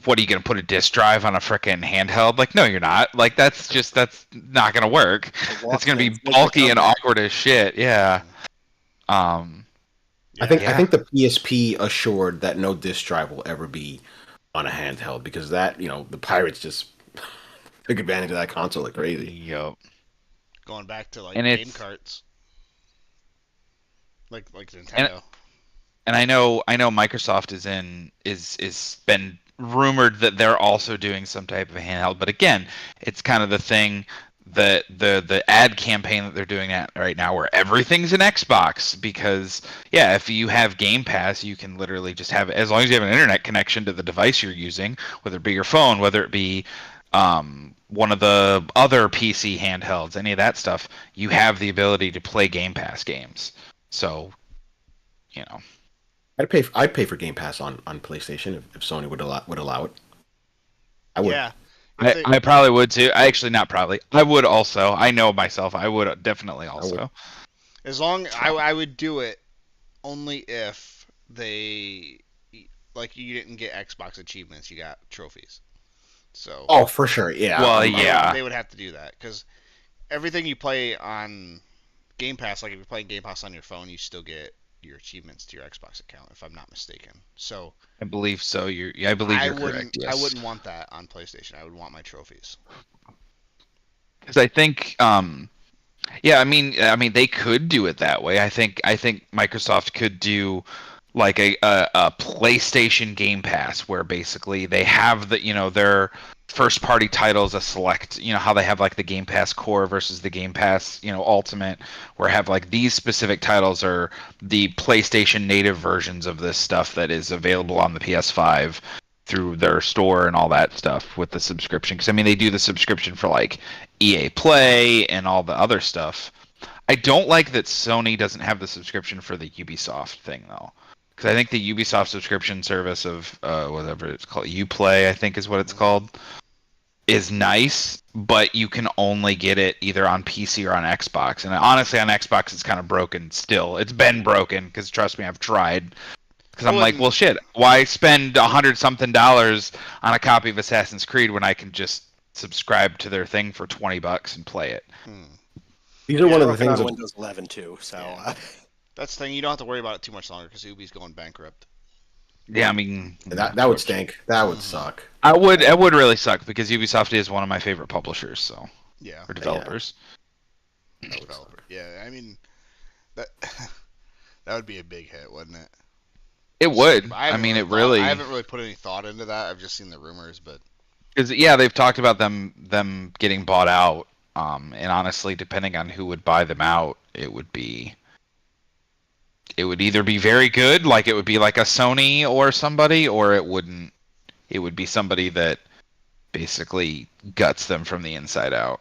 what are you gonna put a disk drive on a frickin' handheld? Like, no, you're not. Like, that's not gonna work. It's gonna be bulky and awkward as shit. Yeah. I think the PSP assured that no disk drive will ever be on a handheld because that the pirates just took advantage of that console like crazy. Yup. Going back to like And game it's- carts. Like Nintendo. And I know Microsoft is been rumored that they're also doing some type of handheld, but again, it's kind of the thing that the ad campaign that they're doing right now where everything's an Xbox because yeah, if you have Game Pass, you can literally just have, as long as you have an internet connection to the device you're using, whether it be your phone, whether it be one of the other PC handhelds, any of that stuff, you have the ability to play Game Pass games. So, I'd pay for Game Pass on PlayStation if Sony would allow it. I would. Yeah. I probably would too. Actually, not probably. I would also. I know myself. I would definitely also. As long I would do it only if they like you didn't get Xbox achievements, you got trophies. So. Oh, for sure. Yeah. Well, yeah. They would have to do that because everything you play on Game Pass, like if you're playing Game Pass on your phone, you still get your achievements to your Xbox account, if I'm not mistaken. So I believe so. I believe you're correct. Yes. I wouldn't want that on PlayStation. I would want my trophies. Because I think, yeah, I mean, they could do it that way. I think Microsoft could do like a PlayStation Game Pass where basically they have their first party titles, a select, how they have like the Game Pass Core versus the Game Pass Ultimate, where have like these specific titles are the PlayStation native versions of this stuff that is available on the PS5 through their store and all that stuff with the subscription. Because I mean, they do the subscription for like EA Play and all the other stuff. I don't like that Sony doesn't have the subscription for the Ubisoft thing though. Because I think the Ubisoft subscription service of whatever it's called, Uplay, I think is what it's called, is nice, but you can only get it either on PC or on Xbox. And honestly, on Xbox, it's kind of broken still. It's been broken because trust me, I've tried. Because I'm like, well, shit, why spend $100-something on a copy of Assassin's Creed when I can just subscribe to their thing for $20 and play it? These are one of the things on Windows 11 too. So. Yeah. That's the thing. You don't have to worry about it too much longer because Ubi's going bankrupt. Yeah, I mean that would stink. That would suck. It would really suck because Ubisoft is one of my favorite publishers, so yeah, or developers. Yeah, I mean that that would be a big hit, wouldn't it? It would. I I haven't mean, really it really. I haven't really put any thought into that. I've just seen the rumors, but Because yeah, they've talked about them getting bought out. And honestly, depending on who would buy them out, it would either be very good, like it would be like a Sony or somebody, or it wouldn't. It would be somebody that basically guts them from the inside out.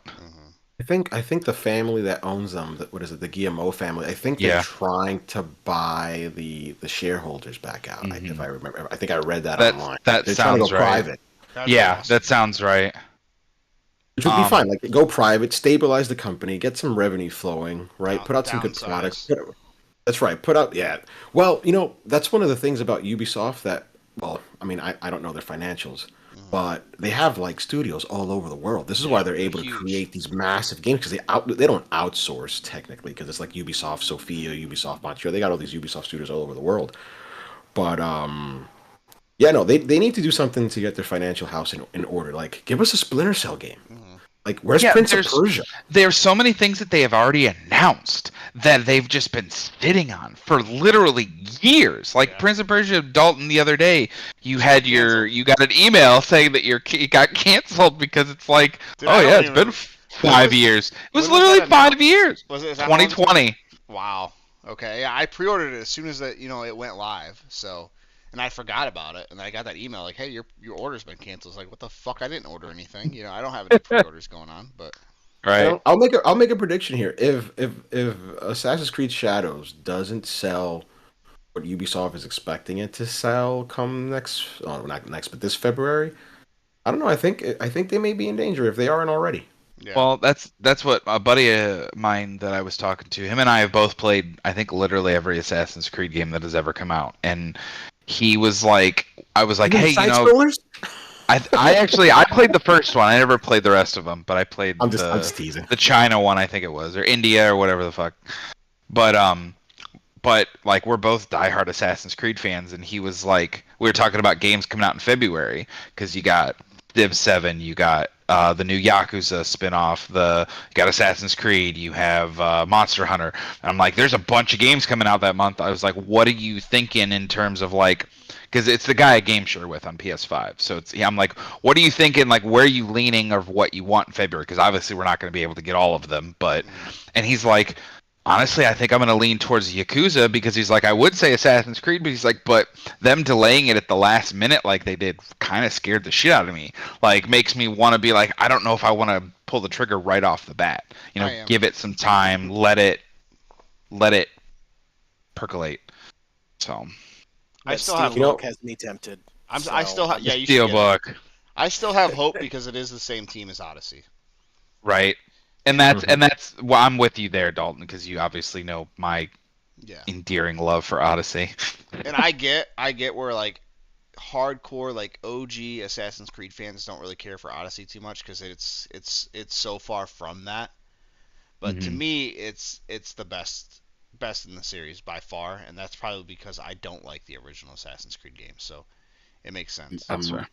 I think the family that owns them, what is it, the Guillemot family? I think they're Yeah. trying to buy the shareholders back out. If I remember, I think I read that That online. that They're trying to go sounds right. private, that'd be Yeah, awesome. that sounds right. which would be fine. Like go private, stabilize the company, get some revenue flowing, right? Put out some good Downsize. products. That's right. Put out, yeah. Well, that's one of the things about Ubisoft that, well, I mean, I don't know their financials, but they have like studios all over the world. This is why they're able to huge. create these massive games because they don't outsource technically because it's like Ubisoft Sofia, Ubisoft Montreal. They got all these Ubisoft studios all over the world. But yeah, no, they need to do something to get their financial house in order. Like, give us a Splinter Cell game. Like, where's Yeah, Prince of Persia? There's so many things that they have already announced that they've just been sitting on for literally years. Like Prince of Persia, Dalton, the other day, you got an email saying that it got canceled because it's like, Dude, I don't it's even- been 5 years. It was when was literally that 5 years. Was it? Is that 2020. Wow. Okay. Yeah, I pre-ordered it as soon as it went live. So, and I forgot about it, and then I got that email like, "Hey, your order's been canceled." It's like, what the fuck? I didn't order anything. I don't have any pre-orders going on, but Right. I'll make a prediction here. If Assassin's Creed Shadows doesn't sell what Ubisoft is expecting it to sell come not next, but this February, I don't know. I think they may be in danger if they aren't already. yeah. Well, that's what a buddy of mine that I was talking to. Him and I have both played, I think, literally every Assassin's Creed game that has ever come out, and he was like, I was like, hey, Side scrollers? I played the first one. I never played the rest of them, but I played I'm just teasing. the China one, I think it was, or India or whatever the fuck. But like we're both diehard Assassin's Creed fans, and he was like, we were talking about games coming out in February because you got Div 7, you got the new Yakuza spin-off, you got Assassin's Creed, you have Monster Hunter. And I'm like, there's a bunch of games coming out that month. I was like, what are you thinking in terms of like, because it's the guy I game share with on PS5. So I'm like, what are you thinking? Like, where are you leaning of what you want in February? Because obviously we're not going to be able to get all of them. And he's like, honestly, I think I'm going to lean towards Yakuza because he's like, I would say Assassin's Creed, but he's like, but them delaying it at the last minute like they did kind of scared the shit out of me. Like, makes me want to be like, I don't know if I want to pull the trigger right off the bat. Give it some time, let it percolate. So I still have Steelbook has me tempted. I still have. Yeah, you should get it. Steelbook, I still have hope because it is the same team as Odyssey. right? And that's well, I'm with you there, Dalton, because you obviously know my endearing love for Odyssey. And I get where like hardcore like OG Assassin's Creed fans don't really care for Odyssey too much because it's so far from that. But to me, it's the best in the series by far, and that's probably because I don't like the original Assassin's Creed games, so it makes sense. That's fair.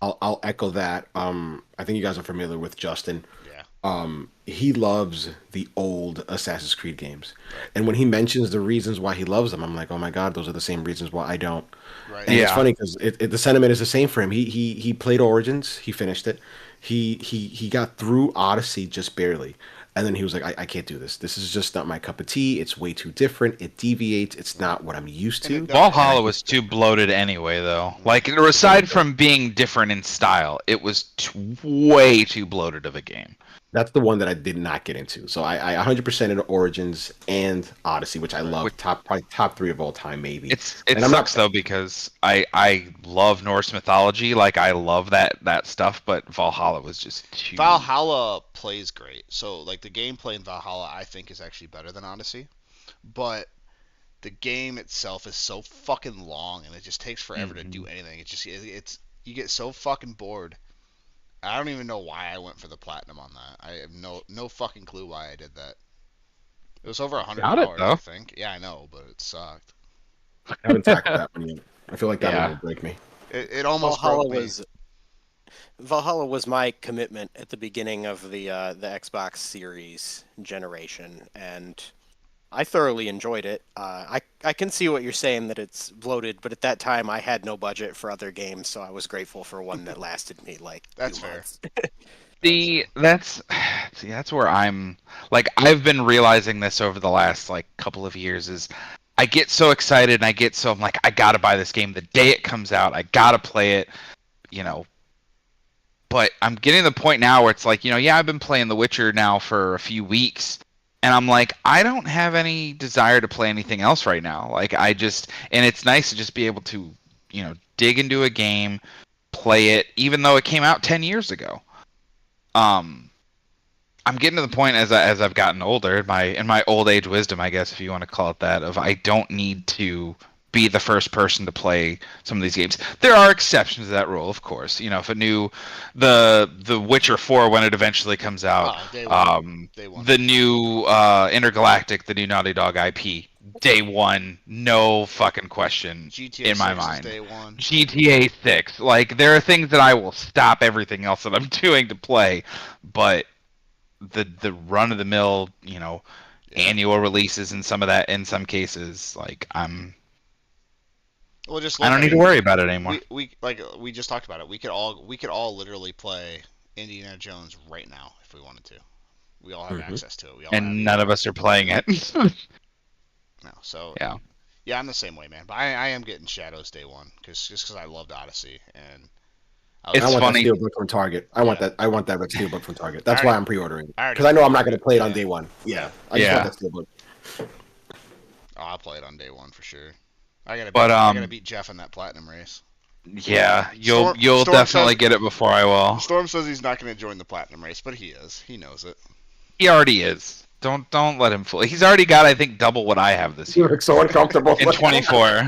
I'll echo that. I think you guys are familiar with Justin. Yeah. He loves the old Assassin's Creed games, and when he mentions the reasons why he loves them, I'm like, oh my god, those are the same reasons why I don't. Right. And it's funny because the sentiment is the same for him. He played Origins, he finished it. He got through Odyssey just barely, and then he was like, I can't do this. This is just not my cup of tea. It's way too different. It deviates. It's not what I'm used to. Valhalla was too bloated anyway, though. Like, aside from being different in style, it was way too bloated of a game. That's the one that I did not get into. So I 100% into Origins and Odyssey, which I love. Probably top 3 of all time, maybe. It sucks though because I love Norse mythology. Like, I love that stuff, but Valhalla was just too... Valhalla plays great. So like the gameplay in Valhalla I think is actually better than Odyssey. But the game itself is so fucking long and it just takes forever to do anything. It's you get so fucking bored. I don't even know why I went for the platinum on that. I have no fucking clue why I did that. It was over 100 hours, I think. Yeah, I know, but it sucked. I haven't tackled that one yet. I feel like that one will break me. It almost broke me. Valhalla was my commitment at the beginning of the Xbox Series generation, and I thoroughly enjoyed it. I can see what you're saying that it's bloated, but at that time I had no budget for other games, so I was grateful for one that lasted me like That's 2 fair. months. That's where I'm like I've been realizing this over the last like couple of years is I get so excited and I'm like I gotta buy this game the day it comes out. I gotta play it, you know. But I'm getting to the point now where it's like, yeah, I've been playing The Witcher now for a few weeks and I'm like I don't have any desire to play anything else right now. Like and it's nice to just be able to, dig into a game, play it even though it came out 10 years ago. I'm getting to the point as I've gotten older, in my old age wisdom, I guess if you want to call it that, of I don't need to be the first person to play some of these games. There are exceptions to that rule, of course. If the Witcher 4 when it eventually comes out, Day one. the new Intergalactic, the new Naughty Dog IP, day one, no fucking question GTA in my 6 is mind. day one. GTA 6, like there are things that I will stop everything else that I'm doing to play, but the run of the mill, annual releases and some of that in some cases, like I don't need to worry about it anymore. We just talked about it. We could all literally play Indiana Jones right now if we wanted to. We all have access to it. And none of us are playing it. No, so yeah, I'm the same way, man. But I am getting Shadows day one because I loved Odyssey and. It's I want funny. that steelbook from Target. I want that red steelbook from Target. That's why I'm pre-ordering it because I know I'm not going to play it on day one. Yeah, I just want that steelbook. Oh, I'll play it on day one for sure. I gotta beat Jeff in that platinum race. Yeah, you'll Storm definitely get it before I will. Storm says he's not going to join the platinum race, but he is. He knows it. He already is. Don't let him fool. He's already got, I think, double what I have this year. You look so uncomfortable. In 24.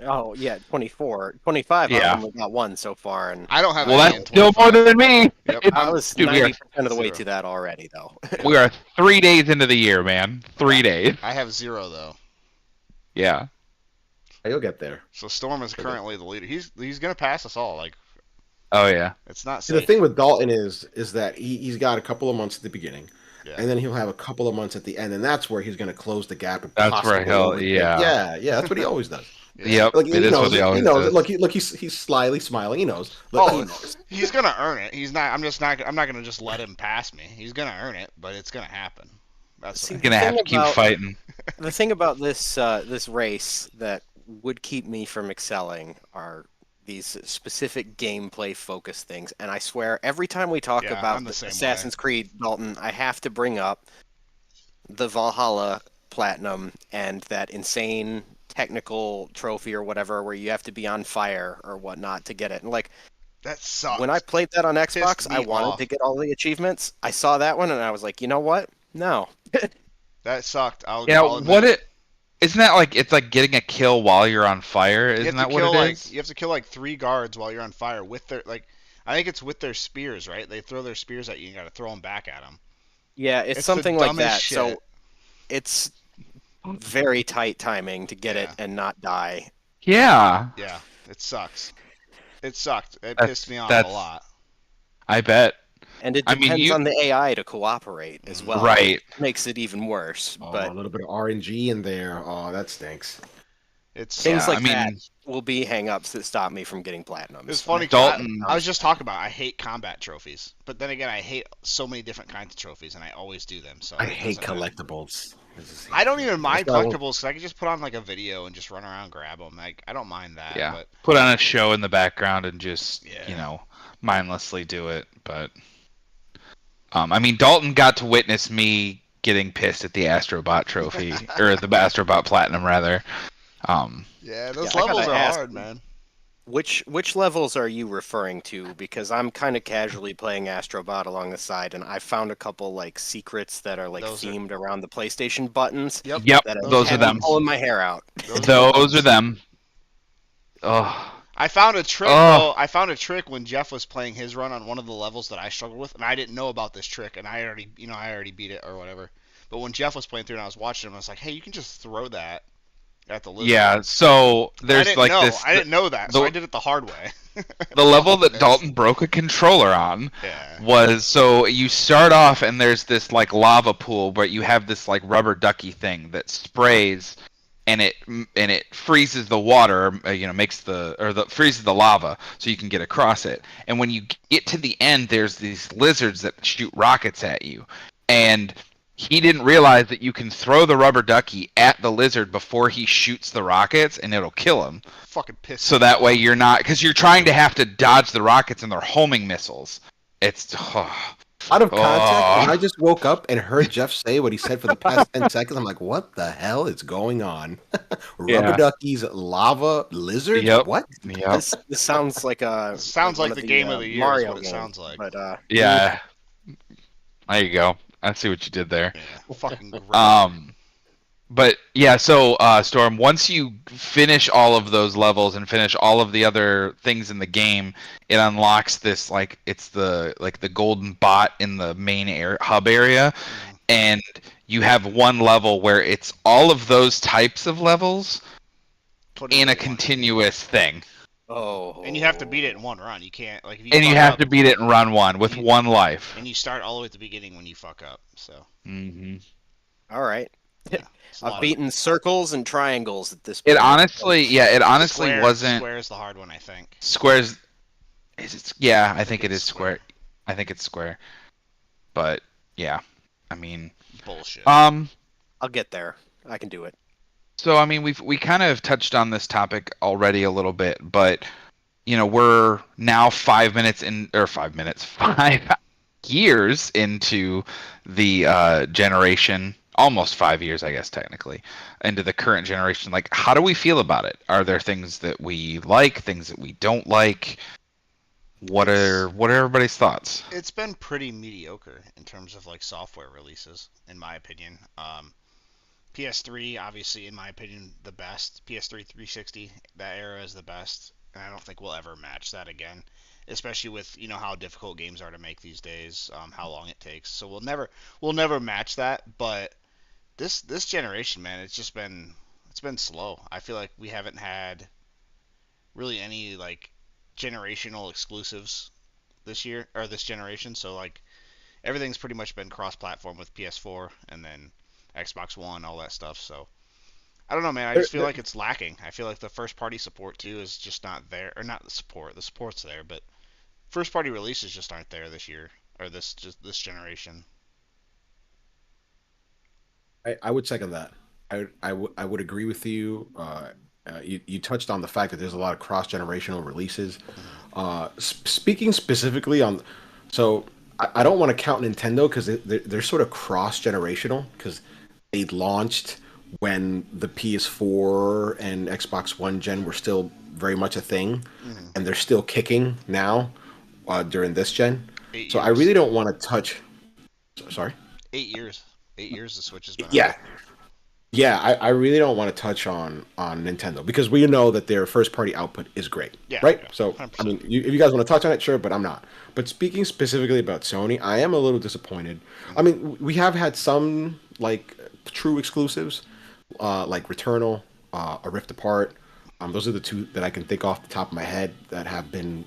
Oh yeah, 24, 25. Yeah. I've only got one so far, and I don't have. Well, any that's in still 25. more than me. Yep. I was Dude, 90% of the way zero. to that already, though. We are 3 days into the year, man. 3 days. I have 0 though. Yeah. You'll get there. So Storm is currently the leader. He's gonna pass us all. Like, Oh yeah. it's not See, safe. the thing with Dalton is that he's got a couple of months at the beginning, Yeah. and then he'll have a couple of months at the end, and that's where he's going to close the gap. And That's where possibly he'll- overtake. yeah. yeah. That's what he always does. Yep. Like, It is what he always knows. does. Look, he's slyly smiling. He knows. Look, he knows. He's gonna earn it. He's not. I'm not gonna just let him pass me. He's gonna earn it, but it's gonna happen. That's See, He's gonna have to keep fighting. The thing about this race that would keep me from excelling are these specific gameplay focused things, and I swear every time we talk Yeah, about I'm the same Assassin's Creed, Dalton, I have to bring up the Valhalla Platinum and that insane technical trophy or whatever where you have to be on fire or whatnot to get it. And like that sucks. when I played that on Xbox, Pissed me I wanted off. to get all the achievements. I saw that one and I was like, you know what? No. That sucked. I'll Yeah. Isn't that like it's like getting a kill while you're on fire? Isn't that what it is? You have to kill like 3 guards while you're on fire with their I think it's with their spears, right? They throw their spears at you. You got to throw them back at them. Yeah, it's the something like dumbest that. shit. So it's very tight timing to get it Yeah. and not die. Yeah. Yeah, it sucks. It sucked. It That's- pissed me off a that's- lot. I bet. And it I mean, depends you- on the AI to cooperate as well. Right. Which makes it even worse. Oh, But a little bit of RNG in there. Oh, that stinks. It's things Yeah, like I mean- that will be hangups that stop me from getting platinums. It's funny. 'cause Dalton- I was just talking about I hate combat trophies, but then again I hate so many different kinds of trophies, and I always do them. So I it hate doesn't matter. collectibles. I don't even mind That's why I won't- collectibles because I can just put on like a video and just run around and grab them. Like I don't mind that. Yeah. But Put on a show in the background and just Yeah. mindlessly do it. But I mean, Dalton got to witness me getting pissed at the Astrobot trophy or the Astrobot Platinum rather. yeah, those Yeah, I levels gotta are ask- hard, man. Which levels are you referring to? Because I'm kind of casually playing Astrobot along the side, and I found a couple like secrets that are like Those are- themed around the PlayStation buttons. Yep. Yep, That those are have me them. pulling my hair out. Those are them. Oh, I found a trick. Oh. Though. I found a trick when Jeff was playing his run on one of the levels that I struggled with, and I didn't know about this trick, and I already beat it or whatever. But when Jeff was playing through and I was watching him, I was like, "Hey, you can just throw that at the lizard." yeah. So I there's didn't like know. this. I didn't know that, so the- I did it the hard way. The level that Dalton broke a controller on Yeah. was, so you start off and there's this like lava pool, but you have this like rubber ducky thing that sprays and it freezes the water, makes the freezes the lava so you can get across it. And when you get to the end, there's these lizards that shoot rockets at you, and he didn't realize that you can throw the rubber ducky at the lizard before he shoots the rockets, and it'll kill him. Fucking pissed. So that way you're not, because you're trying to have to dodge the rockets, and they're homing missiles. It's Out of context, when I just woke up and heard Jeff say what he said for the past 10 seconds, I'm like, what the hell is going on? Rubber Yeah. duckies, lava, lizards? Yep. What? Yep. This sounds like a Sounds like one the game of the year. Mario Is what it game, sounds like. But Yeah. There you go. I see what you did there. Yeah. Fucking great. But yeah, so Storm, once you finish all of those levels and finish all of the other things in the game, it unlocks this it's the golden bot in the main hub area, and you have one level where it's all of those types of levels Put in into a one. continuous thing. And you have to beat it in one run. You can't if you And you fuck have up, to beat it in run one with one life. and you start all the way at the beginning when you fuck up. So all right. yeah, it's a lot I've of- beaten circles and triangles at this point. It honestly wasn't. Square's the hard one, I think. Square's is it? Yeah, I think it is square. I think it's square. But yeah, I mean, Bullshit. I'll get there. I can do it. So I mean, we kind of touched on this topic already a little bit, but we're now 5 years into the generation, almost 5 years, I guess technically, into the current generation. Like, how do we feel about it? Are there things that we like, things that we don't like? What are everybody's thoughts? It's been pretty mediocre in terms of like software releases, in my opinion. PS3, obviously, in my opinion, the best. PS3 360, that era is the best, and I don't think we'll ever match that again. Especially with how difficult games are to make these days, how long it takes. So we'll never match that. But this generation, man, it's been slow. I feel like we haven't had really any like generational exclusives this year or this generation. So like everything's pretty much been cross-platform with PS4 and then Xbox One, all that stuff. So I don't know, man. I just feel like it's lacking. I feel like the first-party support too is just not there, or not the support. The support's there, but first-party releases just aren't there this year or this generation. I would second that. I would agree with you. You touched on the fact that there's a lot of cross-generational releases. Speaking specifically on, so I don't want to count Nintendo because they're sort of cross-generational because they launched when the PS4 and Xbox One gen were still very much a thing, and they're still kicking now during this gen. So I really don't want to touch. Sorry. 8 years. 8 years the Switch has been Yeah. out. Yeah, I really don't want to touch on Nintendo because we know that their first party output is great, Yeah, right? yeah, So 100%. I mean, if you guys want to touch on it, sure, but I'm not. But speaking specifically about Sony, I am a little disappointed. I mean, we have had some like true exclusives, like Returnal, A Rift Apart. Those are the two that I can think off the top of my head that have been,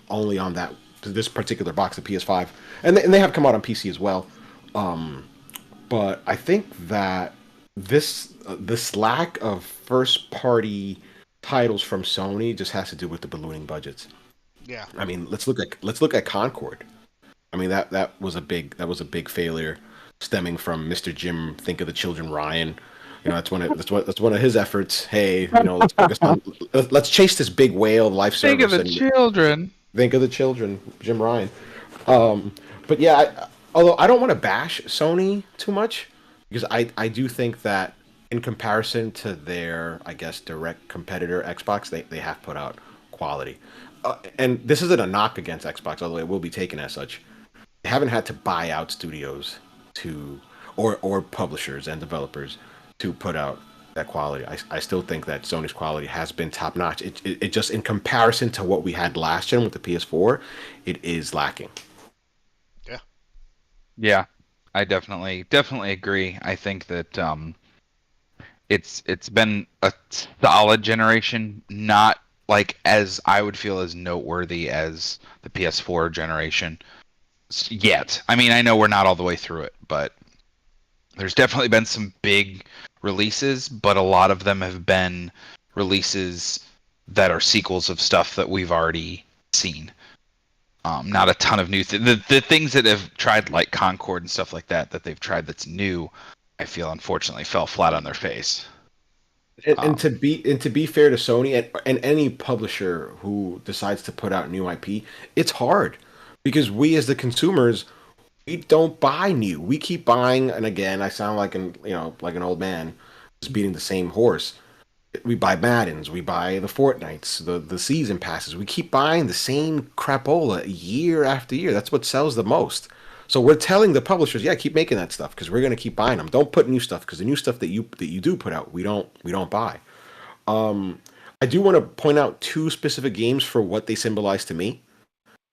only on this particular box of PS5, and they have come out on PC as well. But I think that this lack of first party titles from Sony just has to do with the ballooning budgets. Yeah. I mean, let's look at Concord. I mean that was a big failure stemming from Mr. Jim Think of the Children Ryan. That's one of his efforts. Hey, let's focus on let's chase this big whale life service. Think of the children. Think of the children, Jim Ryan. But yeah, although I don't want to bash Sony too much because I do think that in comparison to their, I guess, direct competitor Xbox, they have put out quality. And this isn't a knock against Xbox, although it will be taken as such. They haven't had to buy out studios or publishers and developers to put out that quality. I still think that Sony's quality has been top notch. It just, in comparison to what we had last gen with the PS4, it is lacking. Yeah, I definitely agree. I think that it's been a solid generation, not like as I would feel as noteworthy as the PS4 generation yet. I mean, I know we're not all the way through it, but there's definitely been some big releases, but a lot of them have been releases that are sequels of stuff that we've already seen. Not a ton of new the things that have tried like Concord and stuff like that they've tried that's new, I feel unfortunately fell flat on their face. And to be fair to Sony and any publisher who decides to put out new IP, it's hard because we as the consumers, we don't buy new. We keep buying, and again, I sound like like an old man just beating the same horse. We buy Maddens, we buy the Fortnites, the season passes. We keep buying the same crapola year after year. That's what sells the most. So we're telling the publishers, yeah, keep making that stuff because we're gonna keep buying them. Don't put new stuff because the new stuff that you do put out, we don't buy. I do want to point out two specific games for what they symbolize to me,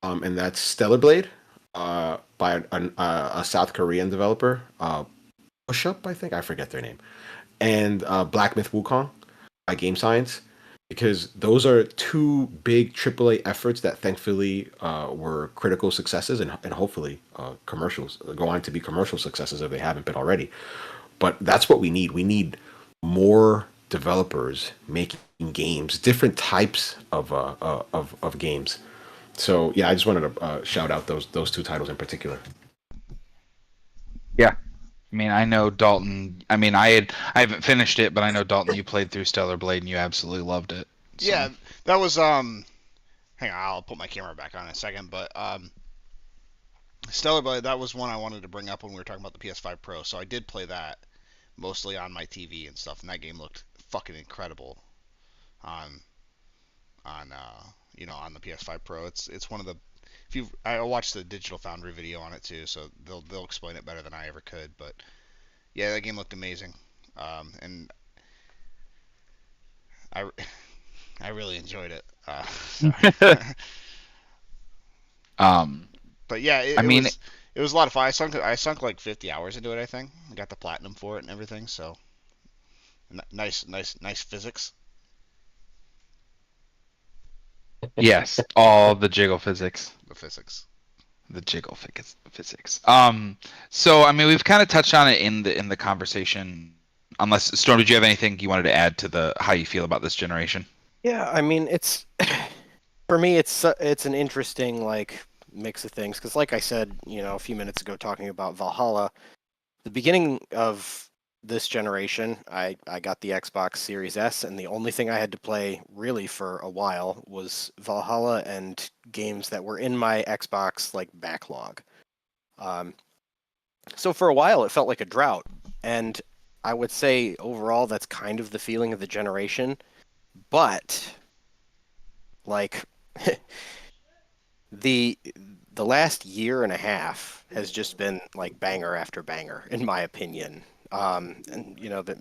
and that's Stellar Blade, by a South Korean developer, Push Up, I think I forget their name, and Black Myth Wukong by Game Science, because those are two big AAA efforts that thankfully were critical successes and hopefully commercials go on to be commercial successes if they haven't been already. But that's what we need. We need more developers making games, different types of games. So yeah, I just wanted to shout out those two titles in particular. Yeah. I mean, I know Dalton. I mean, I haven't finished it, but I know Dalton. You played through Stellar Blade and you absolutely loved it. So. Yeah, that was Hang on, I'll put my camera back on in a second. But Stellar Blade, that was one I wanted to bring up when we were talking about the PS5 Pro. So I did play that mostly on my TV and stuff, and that game looked fucking incredible on on the PS5 Pro. It's one of the I watched the Digital Foundry video on it too, so they'll explain it better than I ever could. But yeah, that game looked amazing, and I I really enjoyed it. But yeah, it was a lot of fun. I sunk like 50 hours into it. I think I got the platinum for it and everything. So nice physics. Yes, all the jiggle physics. The physics. The jiggle physics. So I mean, we've kind of touched on it in the conversation. Unless Storm, did you have anything you wanted to add to the how you feel about this generation? Yeah, I mean, it's for me, it's an interesting like mix of things because, like I said, a few minutes ago, talking about Valhalla, the beginning of this generation, I got the Xbox Series S, and the only thing I had to play really for a while was Valhalla and games that were in my Xbox like backlog. So for a while, it felt like a drought, and I would say overall that's kind of the feeling of the generation. But like the last year and a half has just been like banger after banger, in my opinion. And that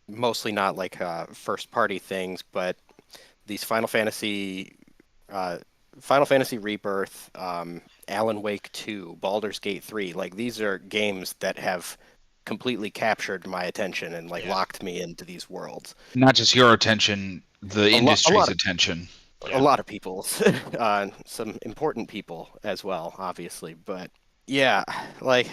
mostly not like first party things, but these Final Fantasy Rebirth, Alan Wake 2, Baldur's Gate 3, like these are games that have completely captured my attention and locked me into these worlds. Not just your attention, the industry's attention. A lot of people's, some important people as well, obviously. But yeah, like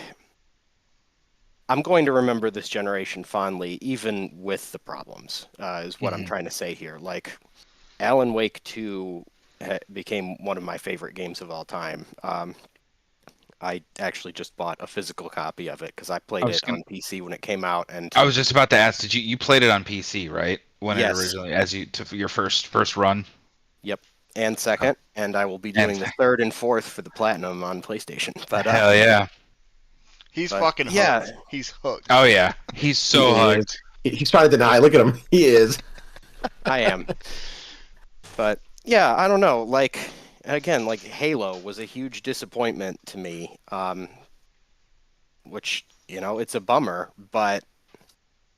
I'm going to remember this generation fondly, even with the problems, is what I'm trying to say here. Like Alan Wake 2 became one of my favorite games of all time. I actually just bought a physical copy of it because I played it on PC when it came out. And I was just about to ask, did you played it on PC, right? When yes. It originally, to your first run? Yep. And second, and I will be doing the third and fourth for the platinum on PlayStation. But hell yeah. He's fucking hooked. Yeah. He's hooked. Oh yeah. He's so hooked. He's trying to deny. Look at him. He is. I am. But yeah, I don't know. Like again, like Halo was a huge disappointment to me. Which, it's a bummer, but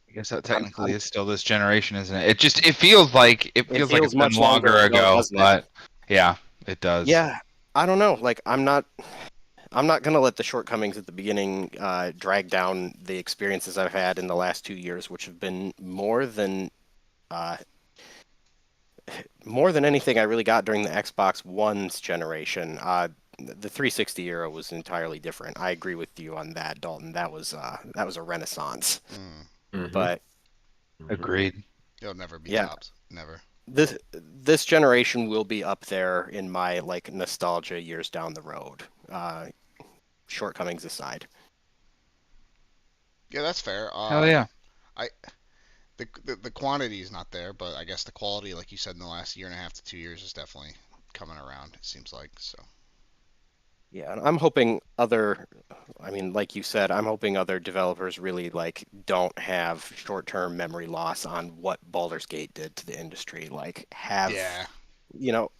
I guess that technically is still this generation, isn't it? It feels like it's been much longer ago, but yeah, it does. Yeah, I don't know. Like I'm not gonna let the shortcomings at the beginning drag down the experiences I've had in the last 2 years, which have been more than more than anything, I really got during the Xbox One's generation. The 360 era was entirely different. I agree with you on that, Dalton. That was a renaissance. Mm. But Agreed. It'll never be Yeah. topped. Never. this generation will be up there in my like nostalgia years down the road. Shortcomings aside. Yeah, that's fair. Hell yeah. The quantity is not there, but I guess the quality, like you said, in the last year and a half to 2 years, is definitely coming around. It seems like so. Yeah, and I'm hoping like you said, I'm hoping other developers really like don't have short-term memory loss on what Baldur's Gate did to the industry. Like Yeah. you know,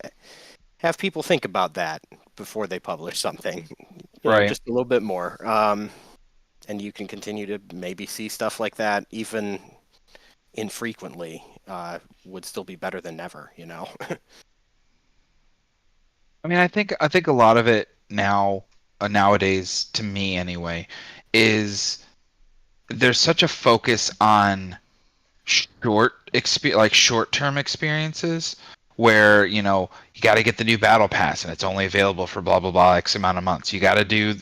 have people think about that before they publish something. Right. Just a little bit more. And you can continue to maybe see stuff like that even infrequently, would still be better than never, I mean, I think a lot of it nowadays, to me anyway, is there's such a focus on short-term experiences where you got to get the new battle pass and it's only available for blah blah blah X amount of months. You got to do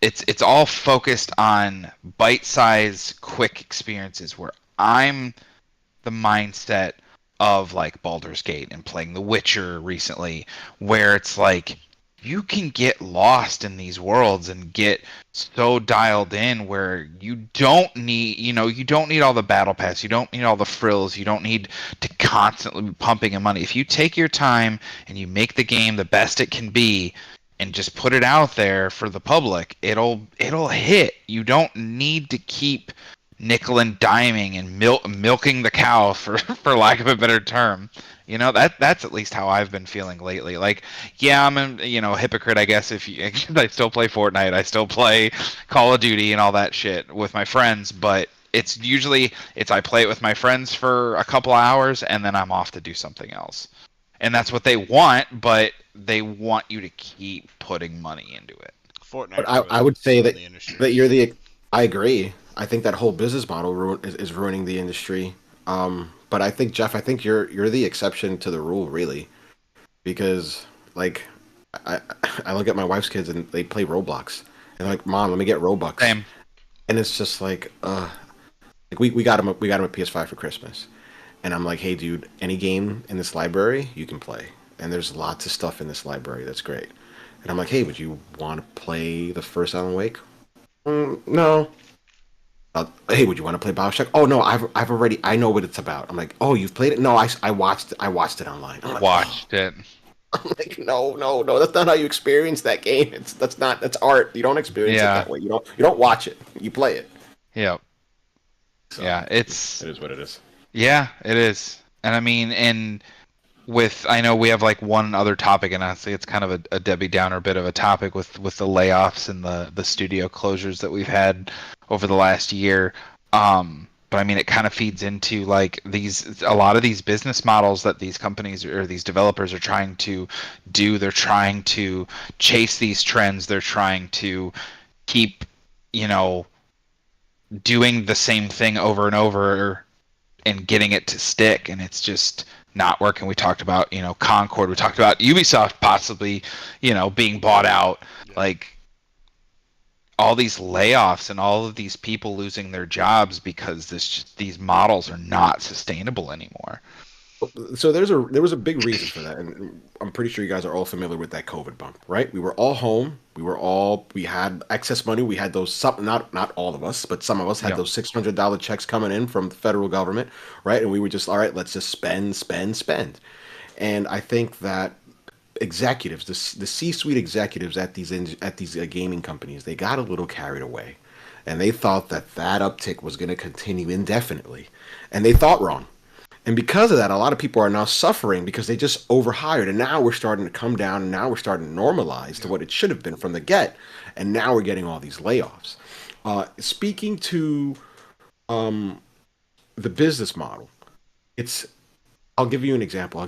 it's all focused on bite-sized quick experiences where I'm the mindset of like Baldur's Gate and playing The Witcher recently, where it's like you can get lost in these worlds and get so dialed in where you don't need all the battle pass, you don't need all the frills, you don't need to constantly be pumping in money. If you take your time and you make the game the best it can be and just put it out there for the public, it'll hit. You don't need to keep nickel and diming and milking the cow for lack of a better term. That's at least how I've been feeling lately. Like, yeah, I'm a hypocrite, I guess. I still play Fortnite, I still play Call of Duty and all that shit with my friends, but it's I play it with my friends for a couple hours and then I'm off to do something else. And that's what they want, but they want you to keep putting money into it. Fortnite. But I would say that the industry. that you're the. I agree. I think that whole business model is ruining the industry. But I think Jeff, I think you're the exception to the rule, really, because like I I look at my wife's kids and they play Roblox and they're like, Mom, let me get Robux. Same. And it's just like we got him a PS5 for Christmas, and I'm like, hey dude, any game in this library you can play, and there's lots of stuff in this library that's great. And I'm like, hey, would you want to play the first Alan Wake? No. Hey, would you want to play BioShock? Oh no, I know what it's about. I'm like, oh, you've played it? No, I watched it online. I'm like, Watched it. I'm like, no, that's not how you experience that game. That's art. You don't experience it that way. You don't watch it. You play it. Yeah. So, Yeah, it is what it is. Yeah, it is. And I mean, I know we have like one other topic, and honestly, it's kind of a Debbie Downer bit of a topic with the layoffs and the studio closures that we've had over the last year. But I mean, it kind of feeds into like a lot of these business models that these companies or these developers are trying to do. They're trying to chase these trends. They're trying to keep, doing the same thing over and over and getting it to stick, and it's just not working. We talked about, Concord. We talked about Ubisoft possibly, being bought out. Yeah. Like all these layoffs and all of these people losing their jobs because these models are not sustainable anymore. So there was a big reason for that, and I'm pretty sure you guys are all familiar with that COVID bump, right? We were all home. We had excess money. We had those not all of us, but some of us had those $600 checks coming in from the federal government, right? And we were just, all right, let's just spend. And I think that executives, the C-suite executives at these gaming companies, they got a little carried away, and they thought that uptick was going to continue indefinitely, and they thought wrong. And because of that, a lot of people are now suffering because they just overhired, and now we're starting to come down, and now we're starting to normalize to what it should have been from the get, and now we're getting all these layoffs. Speaking to the business model, I'll give you an example. I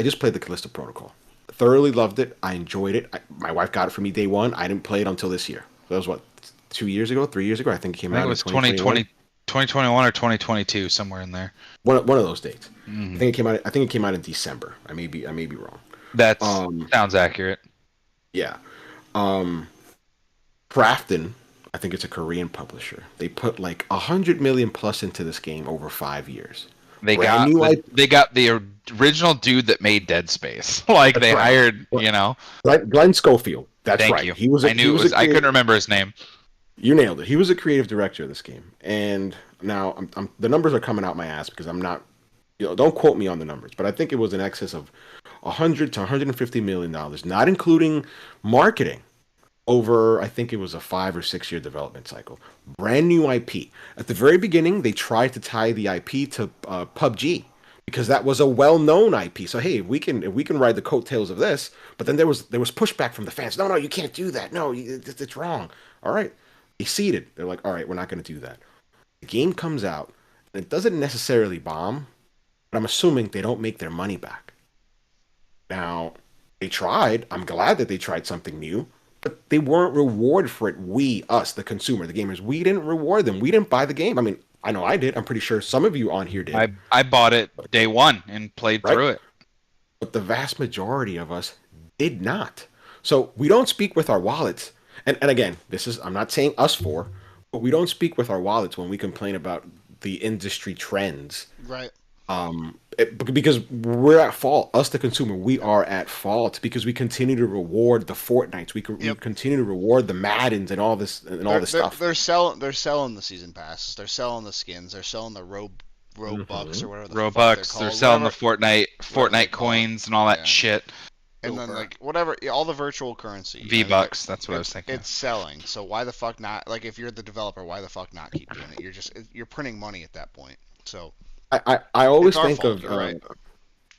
just played the Callisto Protocol. Thoroughly loved it. I enjoyed it. My wife got it for me day one. I didn't play it until this year. That was what, 2 years ago, 3 years ago? I think it came out in 2021. 2021 or 2022, somewhere in there. One of those dates. Mhm. I think it came out in December. I may be wrong. That sounds accurate. Yeah. Krafton, I think it's a Korean publisher. They put like 100 million plus into this game over 5 years. They Brand got new they got the original dude that made Dead Space. Like That's they right. hired, Glenn Schofield. That's Thank right. you. He was. I knew it was. I couldn't remember his name. You nailed it. He was a creative director of this game. And now the numbers are coming out my ass because I'm not. Don't quote me on the numbers, but I think it was in excess of 100 to 150 million dollars, not including marketing. Over, I think it was a 5 or 6 year development cycle. Brand new IP. At the very beginning, they tried to tie the IP to PUBG because that was a well known IP. So hey, if we can ride the coattails of this, but then there was pushback from the fans. No, you can't do that. No, it's wrong. All right, they ceded. They're like, all right, we're not going to do that. The game comes out, and it doesn't necessarily bomb, but I'm assuming they don't make their money back. Now, they tried. I'm glad that they tried something new. But they weren't rewarded for it. We, us, the consumer, the gamers, we didn't reward them. We didn't buy the game. I mean, I know I did. I'm pretty sure some of you on here did. I bought it day one and played through it. But the vast majority of us did not. So we don't speak with our wallets. And again, I'm not saying us four, but we don't speak with our wallets when we complain about the industry trends. Right. Because we're at fault. Us, the consumer, we are at fault because we continue to reward the Fortnites. We continue to reward the Maddens and all this stuff. They're selling the season passes. They're selling the skins. They're selling the Robux or whatever. Robux. They're selling the Fortnite coins and all that shit. And then like whatever, all the virtual currency. V-Bucks. That's what I was thinking. It's selling. So why the fuck not? Like if you're the developer, why the fuck not keep doing it? You're printing money at that point. So. I always think fault, of right.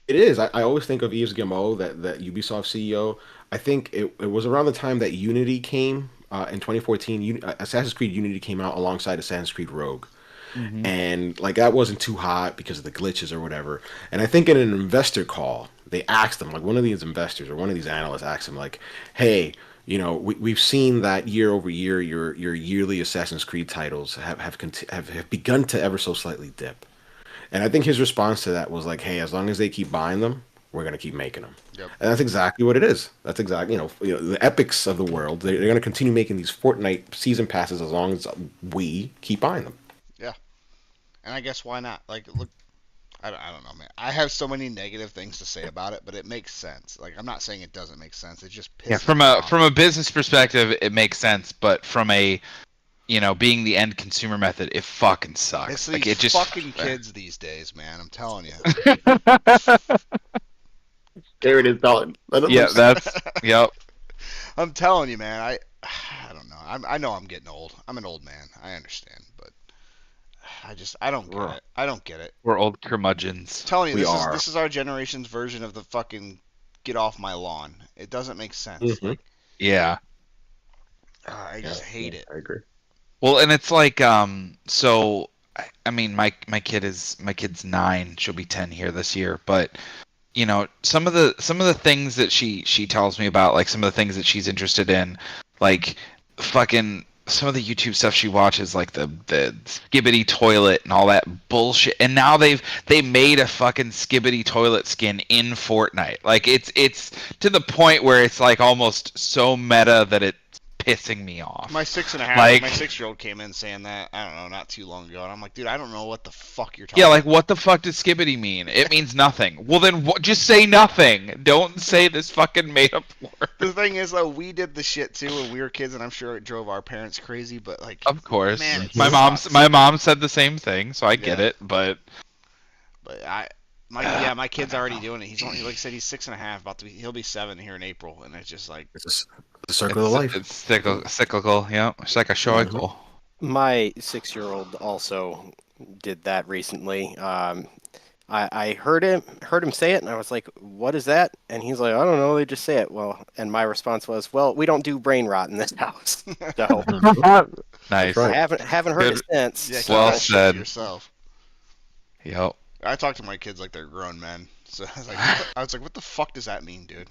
It is. I always think of Yves Guillemot, that Ubisoft CEO. I think it was around the time that Unity came in 2014. Assassin's Creed Unity came out alongside Assassin's Creed Rogue, and like that wasn't too hot because of the glitches or whatever. And I think in an investor call, they asked them, like one of these investors or one of these analysts asked him, like, "Hey, we've seen that year over year your yearly Assassin's Creed titles have begun to ever so slightly dip." And I think his response to that was like, "Hey, as long as they keep buying them, we're gonna keep making them." Yep. And that's exactly what it is. That's exactly the Epics of the world. They're gonna continue making these Fortnite season passes as long as we keep buying them. Yeah, and I guess why not? Like, look, I don't know, man. I have so many negative things to say about it, but it makes sense. Like, I'm not saying it doesn't make sense. It just pisses me off. From a business perspective, it makes sense, but from a being the end consumer method, it fucking sucks. It's like these fucking kids these days, man. I'm telling you. There it is, Dalton. Yep. I'm telling you, man. I don't know. I know I'm getting old. I'm an old man. I understand, but I don't get it. I don't get it. We're old curmudgeons. I'm telling you, We are. This is our generation's version of the fucking get off my lawn. It doesn't make sense. Like, Yeah. I just hate it. I agree. Well, and it's like, so, I mean, my kid's 9. She'll be 10 here this year, but some of the things that she tells me about, like some of the things that she's interested in, like fucking some of the YouTube stuff she watches, like the Skibbity toilet and all that bullshit. And now they made a fucking Skibbity toilet skin in Fortnite. Like it's to the point where it's like almost so meta that it's pissing me off. My 6-year-old came in saying that, I don't know, not too long ago, and I'm like, dude, I don't know what the fuck you're talking about. Yeah, like what the fuck does Skibbity mean? It means nothing. Well then, just say nothing. Don't say this fucking made up word. The thing is, though, we did the shit too when we were kids, and I'm sure it drove our parents crazy. But like, of course, man, my mom said the same thing, so I get it. But my kid's already doing it. He's only, like I said, he's 6.5, he'll be 7 here in April, and it's just like it's the circle of life. It's cyclical. Yeah, it's like a cycle. My 6-year-old also did that recently. I heard him say it, and I was like, "What is that?" And he's like, "I don't know. They just say it." Well, and my response was, "Well, we don't do brain rot in this house." So Nice. Right. I haven't heard it since. yeah, Well keep that shit said. to yourself. Yep. I talk to my kids like they're grown men, so I was like, what the fuck does that mean, dude?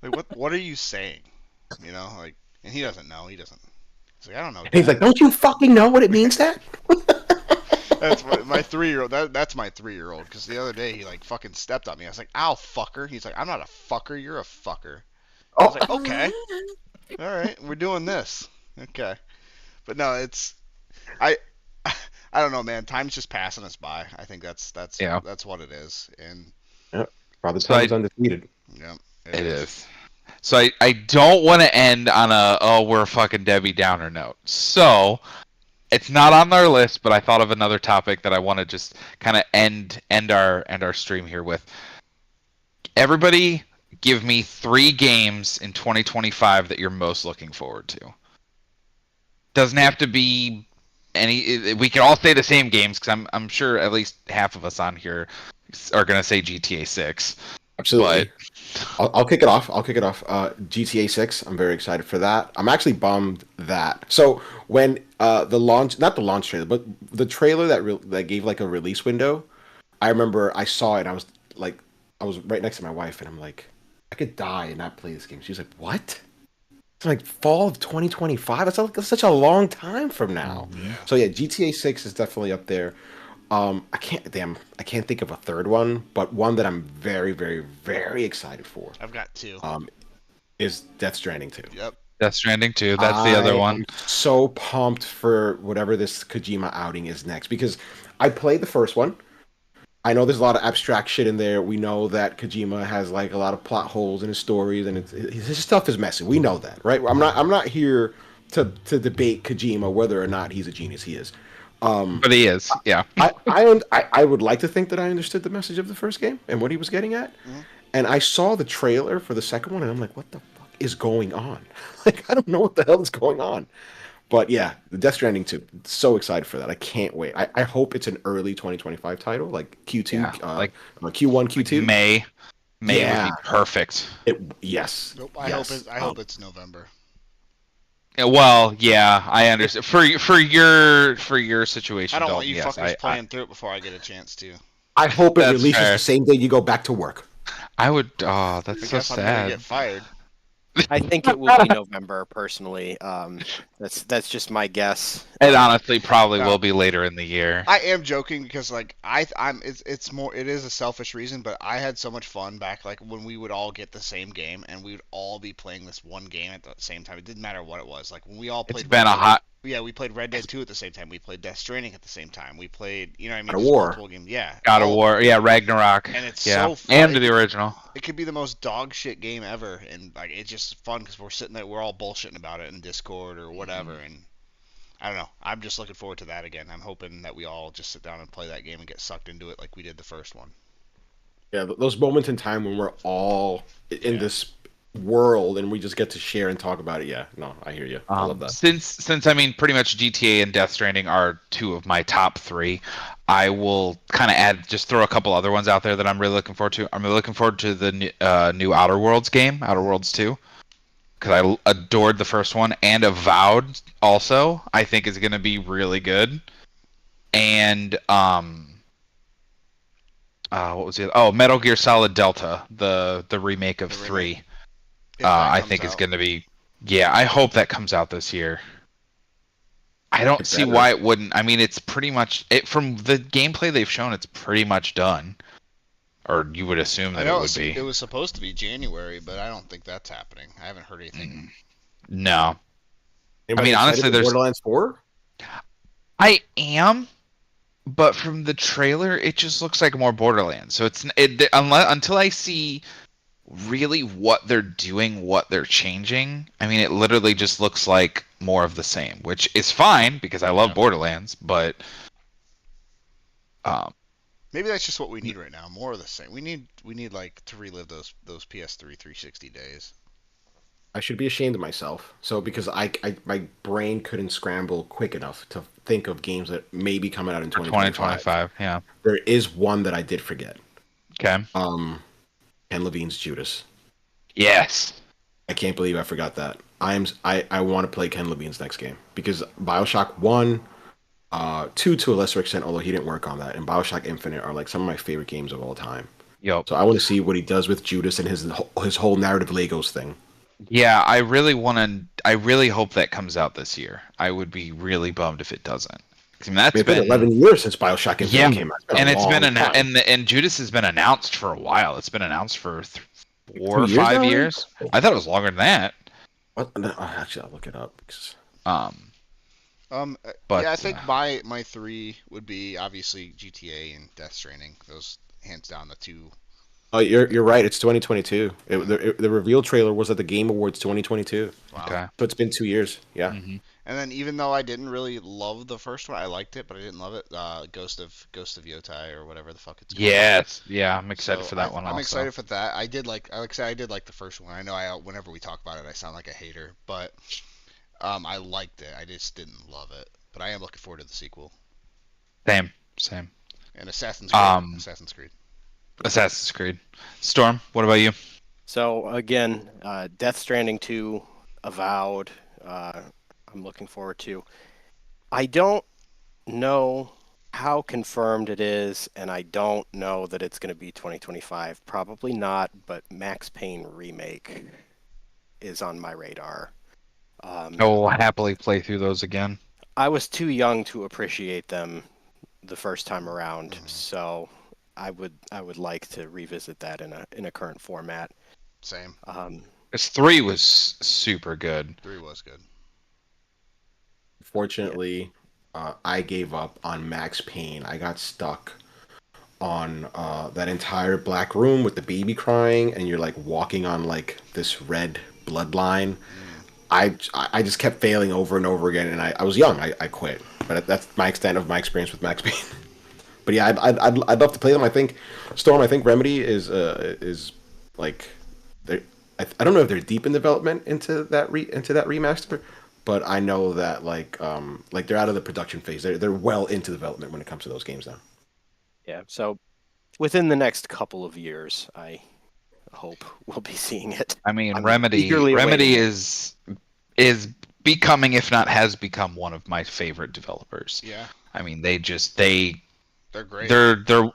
Like, what are you saying? Like, and he doesn't know. He doesn't. He's like, I don't know. He's like, don't you fucking know what it means, Dad? That's my 3-year-old. That's my 3-year-old. Because the other day he like fucking stepped on me. I was like, ow, fucker. He's like, I'm not a fucker. You're a fucker. I was like, okay, all right, we're doing this. Okay, but no, it's I I don't know, man. Time's just passing us by. I think that's what it is. And Yep. Father Time's undefeated. yeah, it is. So I don't want to end on we're fucking Debbie Downer note. So it's not on our list, but I thought of another topic that I want to just kind of end our stream here with. Everybody, give me 3 games in 2025 that you're most looking forward to. Doesn't have to be any. We can all say the same games because I'm sure at least half of us on here are gonna say GTA 6. Absolutely. I'll kick it off. GTA 6. I'm very excited for that. I'm actually bummed that. So when the launch, not the launch trailer, but the trailer that gave like a release window, I remember I saw it. I was right next to my wife, and I'm like, I could die and not play this game. She was like, what? It's like fall of 2025. That's such a long time from now. Yeah. So yeah, GTA 6 is definitely up there. I can't think of a third one, but one that I'm very, very, very excited for. I've got 2. Is Death Stranding 2. Yep. Death Stranding 2. That's the other one. I'm so pumped for whatever this Kojima outing is next because I played the first one. I know there's a lot of abstract shit in there. We know that Kojima has like a lot of plot holes in his stories, and his stuff is messy. We know that, right? I'm not here to debate Kojima whether or not he's a genius. He is. But he is, yeah. I would like to think that I understood the message of the first game and what he was getting at. Mm-hmm. And I saw the trailer for the second one, and I'm like, what the fuck is going on? Like, I don't know what the hell is going on. But yeah, the Death Stranding 2. So excited for that. I can't wait. I hope it's an early 2025 title, like Q2, like Q1, Q2. May would be perfect. Yes. Nope. I hope it's November. Well, yeah, I understand. For your situation, I don't want you fuckers playing through it before I get a chance to. I hope it releases the same day you go back to work. I would. Oh, that's so sad. I'm gonna get fired. I think it will be November, personally. That's just my guess. It honestly probably will be later in the year. I am joking because like it is a selfish reason, but I had so much fun back like when we would all get the same game and we would all be playing this one game at the same time. It didn't matter what it was. Like when we all played. It's been a hot. Yeah, we played Red Dead 2 at the same time. We played Death Stranding at the same time. We played, you know what I mean? God of War. Yeah. God of War. Yeah, Ragnarok. And it's so fun. And the original. It could be the most dog shit game ever, and like it's just fun because we're sitting there, we're all bullshitting about it in Discord or whatever, and I don't know. I'm just looking forward to that again. I'm hoping that we all just sit down and play that game and get sucked into it like we did the first one. Yeah, those moments in time when we're all in this world and we just get to share and talk about it. Yeah, no, I hear you. I love that. Since I mean pretty much GTA and Death Stranding are 2 of my top 3, I will kind of throw a couple other ones out there that I'm really looking forward to. I'm really looking forward to the new Outer Worlds game, Outer Worlds 2, because I adored the first one, and Avowed also I think is going to be really good. And what was it? Oh, Metal Gear Solid Delta, the remake of 3. I think it's going to be. Yeah, I hope that comes out this year. I don't see why it wouldn't. I mean, it's pretty much from the gameplay they've shown. It's pretty much done, or you would assume that it would be. It was supposed to be January, but I don't think that's happening. I haven't heard anything. No. Anybody I mean, honestly, there's Borderlands 4. I am, but from the trailer, it just looks like more Borderlands. So until I see really what they're doing, what they're changing. I mean, it literally just looks like more of the same, which is fine because I love Borderlands, but maybe that's just what we need right now, more of the same. We need like to relive those PS3 360 days. I should be ashamed of myself. So because my brain couldn't scramble quick enough to think of games that may be coming out in 2025. Yeah. There is one that I did forget. Okay. Ken Levine's Judas. Yes. I can't believe I forgot that. I want to play Ken Levine's next game because BioShock 1, 2 to a lesser extent, although he didn't work on that, and BioShock Infinite are like some of my favorite games of all time. Yep. So I want to see what he does with Judas and his whole narrative Legos thing. Yeah, I really want to. I really hope that comes out this year. I would be really bummed if it doesn't. I mean, I mean, that's it's been been 11 years since Bioshock yeah, Infinite came out. It's been and a it's been long time. and Judas has been announced for a while. It's been announced for Like 4 or 2 years 5 now, right? years. I thought it was longer than that. What? No, actually, I'll look it up. Um, Yeah, I but think my three would be obviously GTA and Death Stranding. Those hands down the two. Oh, you're right. It's 2022. The reveal trailer was at the Game Awards 2022. Wow. okay. So it's been 2 years. Yeah. hmm And then even though I didn't really love the first one, I liked it, but I didn't love it. Ghost of Yotai or whatever the fuck it's called. Yes, yeah, I'm excited So for that one I'm also. excited for that. Like I said, I did like the first one. I know whenever we talk about it, I sound like a hater, but I liked it. I just didn't love it. But I am looking forward to the sequel. Same. And Assassin's Creed. Um, Assassin's Creed. Assassin's Creed. Storm, what about you? So again, Death Stranding 2, Avowed. I'm looking forward to. I don't know how confirmed it is, and I don't know that it's going to be 2025. Probably not, but Max Payne remake is on my radar. I will happily play through those again. I was too young to appreciate them the first time around, Mhm. so I would like to revisit that in a current format. Same. This 3 was super good. 3 was good. Fortunately, I gave up on Max Payne. I got stuck on that entire black room with the baby crying, and you're like walking on like this red bloodline. I just kept failing over and over again, and I was young. I quit. But that's my extent of my experience with Max Payne. But yeah, I'd love to play them. I think Storm. I think Remedy is like I don't know if they're deep in development into that remaster, but I know that like they're out of the production phase. They're well into development when it comes to those games now. Yeah, so within the next couple of years, I hope we'll be seeing it. I mean, I'm Remedy eagerly Remedy awaiting it. is becoming, if not has become, one of my favorite developers. Yeah, I mean, they they're great.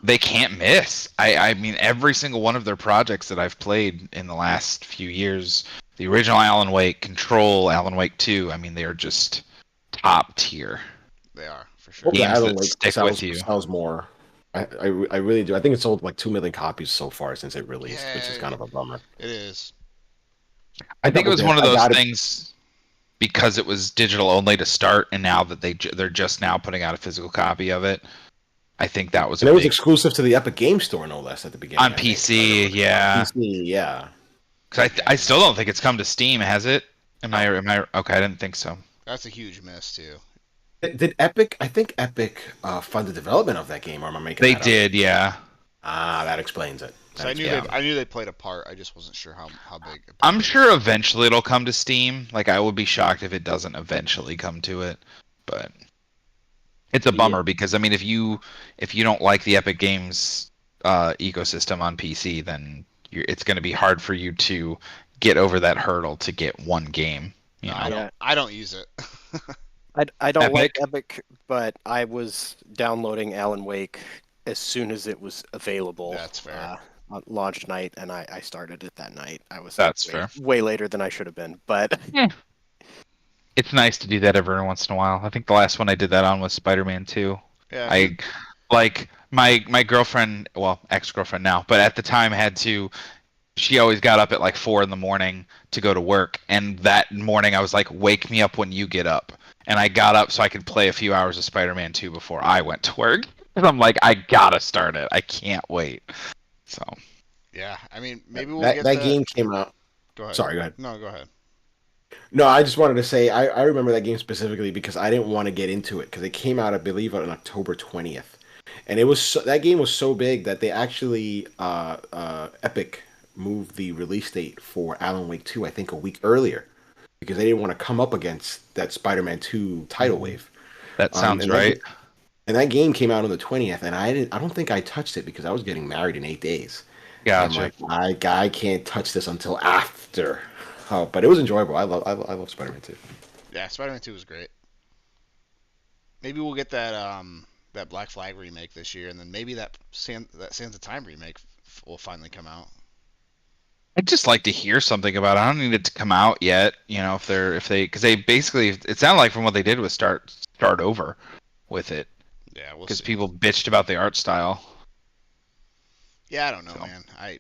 they can't miss. I mean, every single one of their projects that I've played in the last few years, the original Alan Wake, Control, Alan Wake 2, I mean, they are just top tier They are for sure. Hope that games Alan that Wake stick with you. sells more. I really do. I think it sold like 2 million copies so far since it released, which is Yeah, kind of a bummer. it is. I think it double was dip. one of I those got it. things because it was digital only to start, and now that they're just now putting out a physical copy of it. I think that was And a it was big exclusive to the Epic Game Store, no less, at the beginning. on I think, if I remember PC, correctly. On yeah. PC, yeah. Because I Man, still don't think it's come to Steam, has it? Am no, I okay? I didn't think so. that's a huge miss too. Did Epic? I think Epic funded development of that game, or am I making They that up? did, yeah. Ah, that explains it. So That explains it. I knew they played a part. I just wasn't sure how big. I'm it sure was. eventually it'll come to Steam. Like I would be shocked if it doesn't eventually come to it. But it's a Yeah. bummer because I mean if you don't like the Epic Games ecosystem on PC, then it's going to be hard for you to get over that hurdle to get one game. You No, know, Yeah. I don't use it. I don't like Epic. Epic, but I was downloading Alan Wake as soon as it was available. That's fair. On launch night, and I started it that night. I was That's way, fair. way later than I should have been, but It's nice to do that every once in a while. I think the last one I did that on was Spider-Man 2. Yeah. I like my girlfriend, well, ex-girlfriend now, but at the time had to. She always got up at like 4 in the morning to go to work, and that morning I was like, "Wake me up when you get up." And I got up so I could play a few hours of Spider-Man 2 before I went to work. And I'm like, I gotta start it. I can't wait. So Yeah. I mean, maybe we'll That get that the. game came out. Go ahead. Sorry, go ahead. No, go ahead. No, I just wanted to say I remember that game specifically because I didn't want to get into it because it came out, I believe, on October 20th, and that game was so big that they actually Epic moved the release date for Alan Wake 2, I think, a week earlier because they didn't want to come up against that Spider-Man 2 tidal wave. that sounds And right. that game came out on the 20th, and I don't think I touched it because I was getting married in 8 days. And I'm Gotcha. like, I can't touch this until after. Oh, but it was enjoyable. I love Spider-Man 2. Yeah, Spider-Man 2 was great. Maybe we'll get that Black Flag remake this year, and then maybe that Sands of Time remake will finally come out. I'd just like to hear something about it. I don't need it to come out yet. You know, if they because they basically it sounded like from what they did was start over with it Yeah, we'll because see. people bitched about the art style. Yeah, I don't know, So. man. I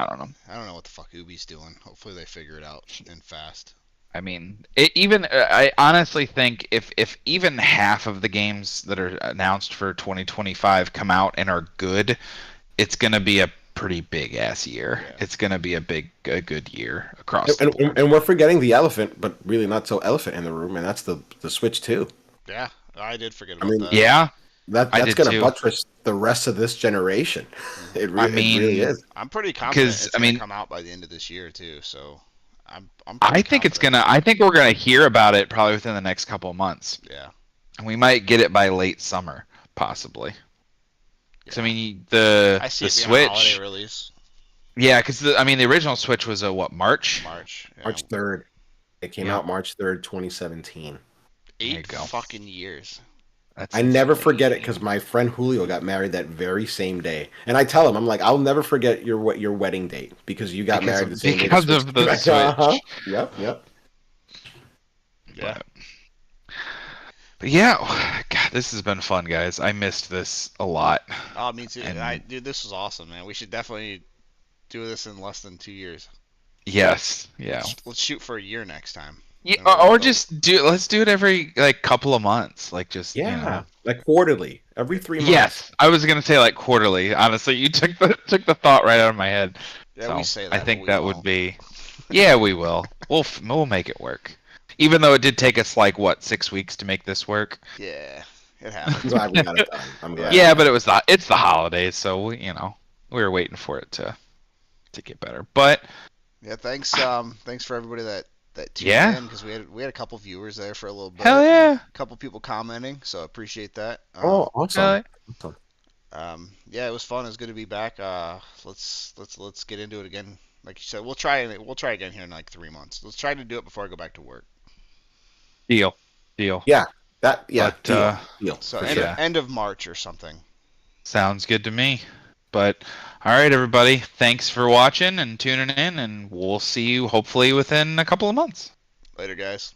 don't know. I don't know what the fuck Ubi's doing. Hopefully they figure it out and fast. I mean, I honestly think if even half of the games that are announced for 2025 come out and are good, it's gonna be a pretty big ass year. Yeah. It's gonna be a good year across the And, board. and we're forgetting the elephant, but really not so elephant in the room, and that's the Switch 2. Yeah, I did forget I about mean, that. Yeah, I That's did going to too. buttress the rest of this generation. It I really mean, is. I'm pretty confident because it's gonna come out by the end of this year too. So I'm pretty I think it's confident. gonna. I think we're gonna hear about it probably within the next couple of months. Yeah. And we might get it by late summer, possibly. Because Yeah. I mean, the I see it being a Switch. holiday release. Yeah, because the original Switch was a what, March? March. Yeah. March 3rd. It came Yeah. out March 3rd, 2017. There you 8 go. fucking years. That's I never insane. forget it because my friend Julio got married that very same day, and I tell him, I'm like, I'll never forget your wedding date because you got married the same day. Because of the Switch. Uh-huh. Yep. Yeah. But yeah, God, this has been fun, guys. I missed this a lot. Oh, me too. And- Dude, this was awesome, man. We should definitely do this in less than 2 years. Yes, yeah. Let's shoot for a year next time. Yeah, And we'll or go- let's do it every like couple of months, like just Yeah, you know. like quarterly, every 3 months. Yes, I was gonna say like quarterly. Honestly, you took the thought right out of my head. Yeah, So we say that. I but think we that won't. would be. Yeah, we will. We'll make it work. Even though it did take us like what 6 weeks to make this work. Yeah, it I'm happens. glad we got it done. I'm glad. Yeah, but it's the holidays, so we were waiting for it to get better. But Yeah, thanks. Thanks for everybody that tuned Yeah. in because we had a couple viewers there for a little bit. hell yeah, A couple people commenting, so I appreciate that. Oh, awesome. hell Yeah, it was fun. It was good to be back. Let's get into it again. Like you said, we'll try again here in like 3 months. Let's try to do it before I go back to work. deal. Yeah, that But, deal. So For end, sure. yeah. end of March or something. Sounds good to me. But all right, everybody, thanks for watching and tuning in, and we'll see you hopefully within a couple of months. Later, guys.